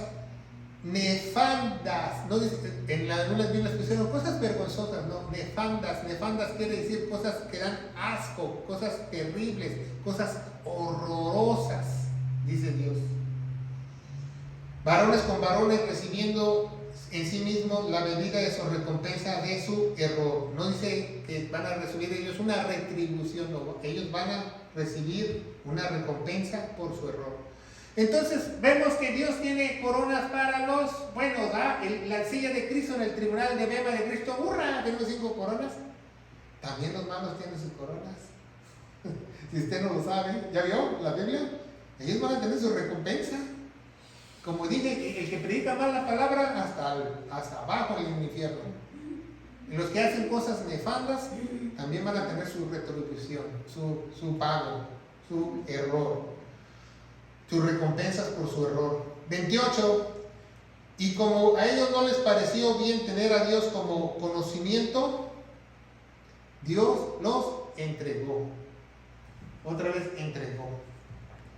nefandas. No, en algunas Biblias pusieron cosas vergonzosas, no, nefandas. Nefandas quiere decir cosas que dan asco, cosas terribles, cosas horrorosas, dice Dios. Varones con varones recibiendo en sí mismos la medida de su recompensa de su error. No dice que van a recibir ellos una retribución, no, ellos van a recibir una recompensa por su error. Entonces vemos que Dios tiene coronas para los buenos, ¿ah? La silla de Cristo en el tribunal de Bema de Cristo, ¡hurra! Tenemos 5 coronas. También los malos tienen sus coronas. Si usted no lo sabe, ¿ya vio la Biblia? Ellos van a tener su recompensa. Como dije, el que predica mal la palabra, hasta abajo en el infierno. Y los que hacen cosas nefandas también van a tener su retribución, su pago, su error, sus recompensas por su error. 28. Y como a ellos no les pareció bien tener a Dios como conocimiento, Dios los entregó. Otra vez entregó.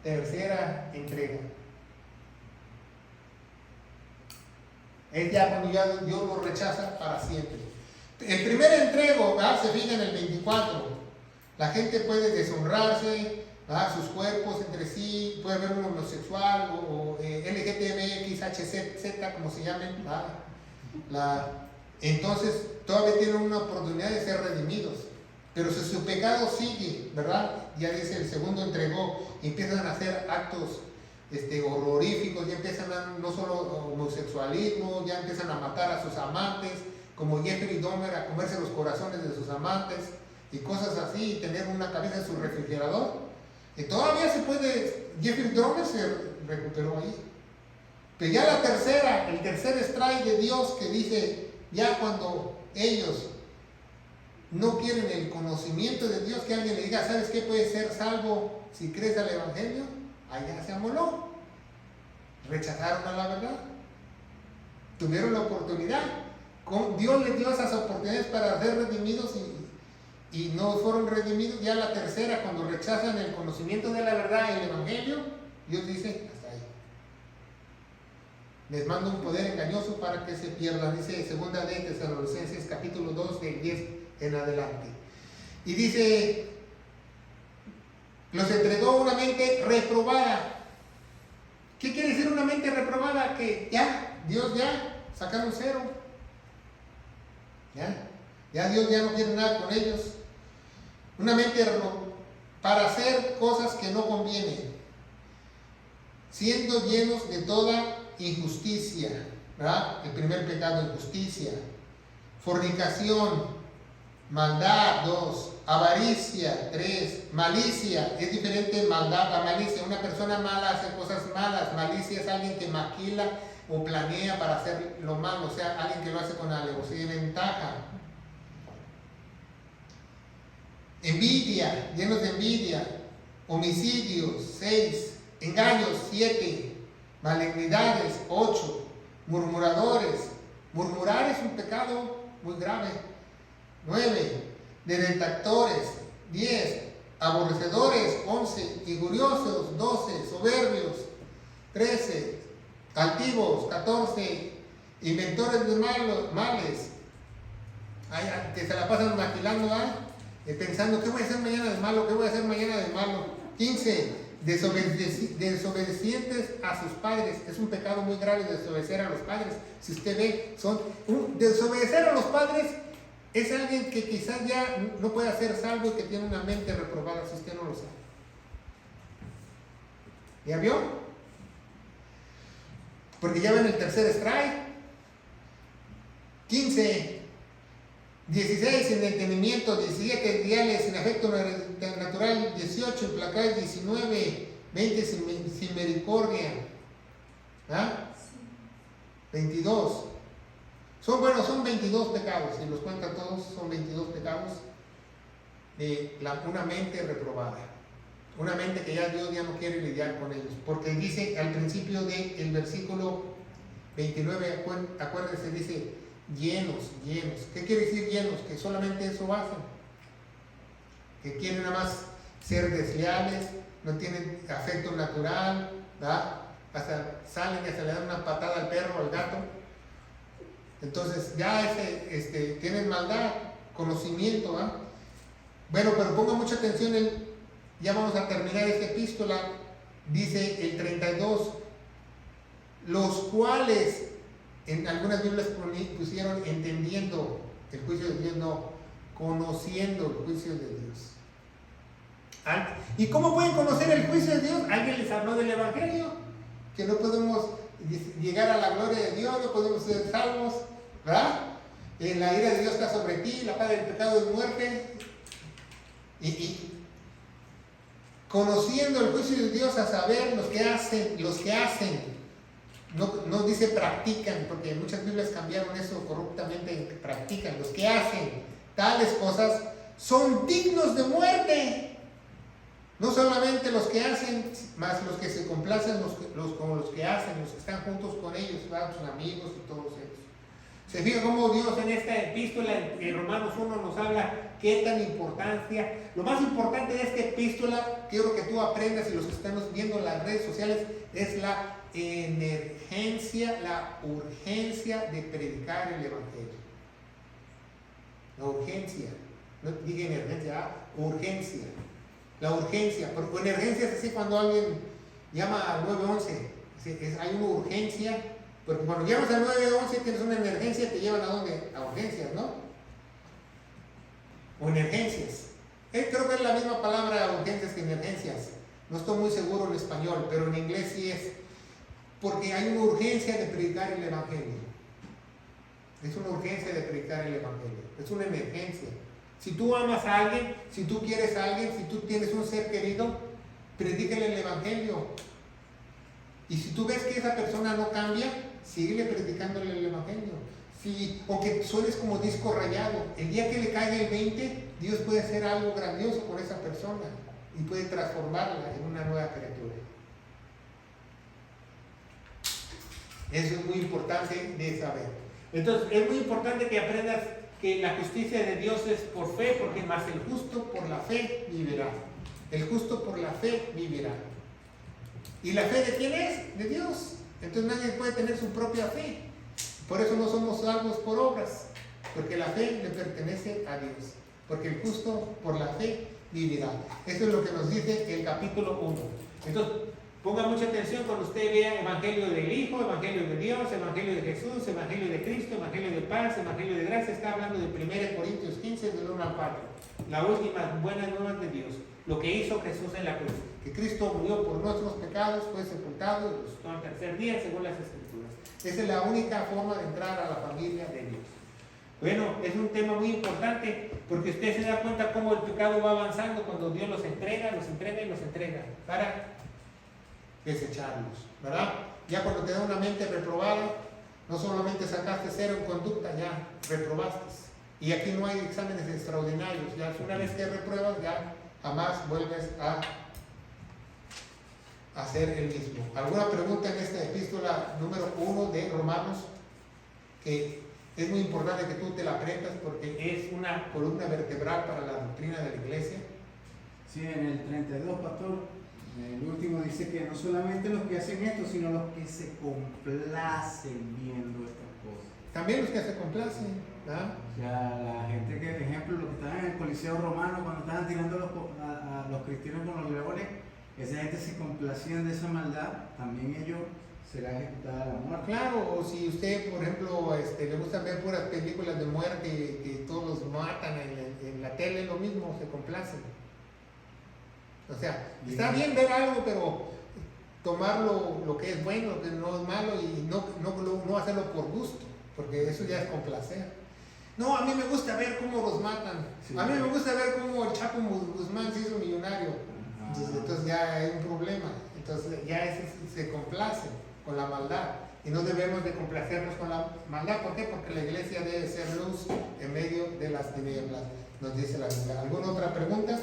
Tercera entrega. Es ya cuando ya Dios los rechaza para siempre. El primer entrego, ¿verdad? Se fija en el 24. La gente puede deshonrarse, ¿verdad? Sus cuerpos entre sí, puede haber un homosexual o LGTBXHZ, como se llamen, ¿verdad? Entonces todavía tienen una oportunidad de ser redimidos. Pero si su pecado sigue, ¿verdad? Ya dice el segundo entregó, empiezan a hacer actos horroríficos, ya empiezan no solo homosexualismo, ya empiezan a matar a sus amantes, como Jeffrey Dahmer, a comerse los corazones de sus amantes y cosas así, y tener una cabeza en su refrigerador. Y todavía se puede, Jeffrey Dahmer se recuperó ahí. Pero ya el tercer strike de Dios que dice, ya cuando ellos no quieren el conocimiento de Dios, que alguien le diga, ¿sabes qué? Puedes ser salvo si crees al Evangelio. Allá se amoló. Rechazaron a la verdad. Tuvieron la oportunidad. Dios les dio esas oportunidades para ser redimidos y no fueron redimidos. Ya la tercera, cuando rechazan el conocimiento de la verdad, el Evangelio, Dios dice, hasta ahí. Les mando un poder engañoso para que se pierdan. Dice 2 de Tesalonicenses capítulo 2 del 10 en adelante. Y dice, los entregó una mente reprobada. ¿Qué quiere decir una mente reprobada? Que Dios sacaron 0. Ya Dios ya no quiere nada con ellos. Una mente para hacer cosas que no convienen, siendo llenos de toda injusticia, ¿verdad? El primer pecado, injusticia, fornicación, maldad, 2, avaricia, 3, malicia. Es diferente maldad a malicia. Una persona mala hace cosas malas. Malicia es alguien que maquila o planea para hacer lo malo, o sea, alguien que lo hace con alevosía y ventaja. Envidia, llenos de envidia. Homicidios, 6, engaños, 7, malignidades, 8, murmuradores. Murmurar es un pecado muy grave. 9, de detractores, 10, aborrecedores, 11, injuriosos, 12, soberbios, 13, altivos, 14, inventores de males. Que se la pasan maquilando, pensando, ¿qué voy a hacer mañana de malo? ¿Qué voy a hacer mañana de malo? 15, desobedientes a sus padres. Es un pecado muy grave desobedecer a los padres. Si usted ve, desobedecer a los padres es alguien que quizás ya no puede ser salvo y que tiene una mente reprobada, si usted no lo sabe. ¿Ya vio? Porque ya ven el tercer strike. 15, 16, sin entendimiento. 17, ideales, sin afecto natural. 18, implacables. 19, 20, sin misericordia. ¿Ah? 22. Son 22 pecados, si los cuentan todos, son 22 pecados de una mente reprobada. Una mente que ya Dios ya no quiere lidiar con ellos. Porque dice al principio del versículo 29, acuérdense, dice llenos. ¿Qué quiere decir llenos? Que solamente eso hacen. Que quieren nada más ser desleales, no tienen afecto natural, ¿verdad? Hasta salen y hasta le dan una patada al perro o al gato. Entonces ya tienen maldad, conocimiento, ¿verdad? Bueno, pero ponga mucha atención, ya vamos a terminar esta epístola. Dice el 32, los cuales en algunas Biblias pusieron entendiendo el juicio de Dios, no, conociendo el juicio de Dios. ¿Y cómo pueden conocer el juicio de Dios? Alguien les habló del Evangelio, que no podemos llegar a la gloria de Dios, no podemos ser salvos, ¿verdad? La ira de Dios está sobre ti, la paga del pecado es muerte. Y conociendo el juicio de Dios, a saber los que hacen, no dice practican, porque muchas Biblias cambiaron eso corruptamente en que practican, los que hacen tales cosas son dignos de muerte. No solamente los que hacen, más los que se complacen como los que hacen, los que están juntos con ellos, ¿verdad? Sus amigos y todos ellos. Se fija cómo Dios en esta epístola, en Romanos 1, nos habla qué tan importancia. Lo más importante de esta epístola, quiero que tú aprendas, y los que estamos viendo en las redes sociales, es la emergencia, la urgencia de predicar el Evangelio. La urgencia, no diga emergencia, urgencia. La urgencia, porque emergencia es así cuando alguien llama al 911, hay una urgencia, porque cuando llamas al 911 tienes una emergencia, te llevan a dónde? A urgencias, ¿no? O emergencias. Creo que es la misma palabra urgencias que emergencias. No estoy muy seguro en español, pero en inglés sí es. Porque hay una urgencia de predicar el Evangelio. Es una urgencia de predicar el Evangelio. Es una emergencia. Si tú amas a alguien, si tú quieres a alguien, si tú tienes un ser querido, predícale el Evangelio. Y si tú ves que esa persona no cambia, síguele predicándole el Evangelio. Aunque suenes como disco rayado, el día que le caiga el 20, Dios puede hacer algo grandioso con esa persona y puede transformarla en una nueva criatura. Eso es muy importante de saber. Entonces, es muy importante que aprendas que la justicia de Dios es por fe, porque más el justo por la fe vivirá. El justo por la fe vivirá. ¿Y la fe de quién es? De Dios. Entonces nadie puede tener su propia fe. Por eso no somos salvos por obras, porque la fe le pertenece a Dios. Porque el justo por la fe vivirá. Esto es lo que nos dice el capítulo 1. Entonces, ponga mucha atención cuando usted vea Evangelio del Hijo, Evangelio de Dios, Evangelio de Jesús, Evangelio de Cristo, Evangelio de paz, Evangelio de gracia. Está hablando de 1 Corintios 15, del 1 al 4. La última buena nueva de Dios. Lo que hizo Jesús en la cruz. Que Cristo murió por nuestros pecados, fue sepultado y resucitó al tercer día según las Escrituras. Esa es la única forma de entrar a la familia de Dios. Bueno, es un tema muy importante porque usted se da cuenta cómo el pecado va avanzando cuando Dios los entrega para desecharlos, ¿verdad? Ya cuando te da una mente reprobada, no solamente sacaste 0 en conducta, ya reprobaste. Y aquí no hay exámenes extraordinarios, ya una vez que repruebas, ya jamás vuelves a hacer el mismo. ¿Alguna pregunta en esta epístola número 1 de Romanos? Que es muy importante que tú te la aprendas porque es una columna vertebral para la doctrina de la iglesia. Sí, en el 32, pastor, el último dice que no solamente los que hacen esto, sino los que se complacen viendo estas cosas. También los que se complacen, ¿verdad? O sea, la gente que, por ejemplo, los que estaban en el Coliseo Romano, cuando estaban tirando a los cristianos con los leones, esa gente se complacían de esa maldad, también ellos serán ejecutados a la muerte. Claro, o si usted, por ejemplo, le gusta ver puras películas de muerte que todos los matan en la tele, lo mismo, se complacen. O sea, está bien ver algo, pero tomar lo que es bueno, lo que no es malo y no hacerlo por gusto, porque eso ya es complacer. No, a mí me gusta ver cómo los matan. Sí. A mí me gusta ver cómo el Chapo Guzmán se hizo millonario. Entonces ya hay un problema. Entonces ya se complacen con la maldad. Y no debemos de complacernos con la maldad. ¿Por qué? Porque la iglesia debe ser luz en medio de las tinieblas, nos dice la Biblia. ¿Alguna otra pregunta?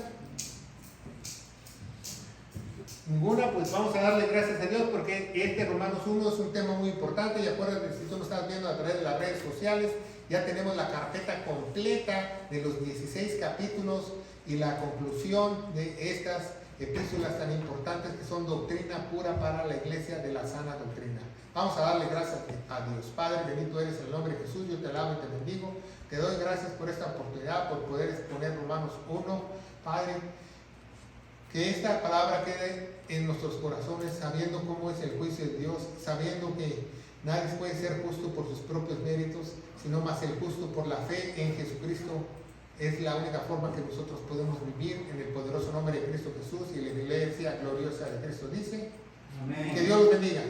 Ninguna. Pues vamos a darle gracias a Dios porque este Romanos 1 es un tema muy importante. Y acuérdate, si tú nos estás viendo a través de las redes sociales, ya tenemos la carpeta completa de los 16 capítulos y la conclusión de estas epístolas tan importantes que son doctrina pura para la iglesia de la sana doctrina. Vamos a darle gracias a Dios. Padre, bendito eres en el nombre de Jesús. Yo te alabo y te bendigo. Te doy gracias por esta oportunidad, por poder exponer Romanos 1. Padre, que esta palabra quede en nuestros corazones, sabiendo cómo es el juicio de Dios, sabiendo que nadie puede ser justo por sus propios méritos, sino más el justo por la fe en Jesucristo. Es la única forma que nosotros podemos vivir en el poderoso nombre de Cristo Jesús y la iglesia gloriosa de Cristo dice. Amén. Que Dios los bendiga.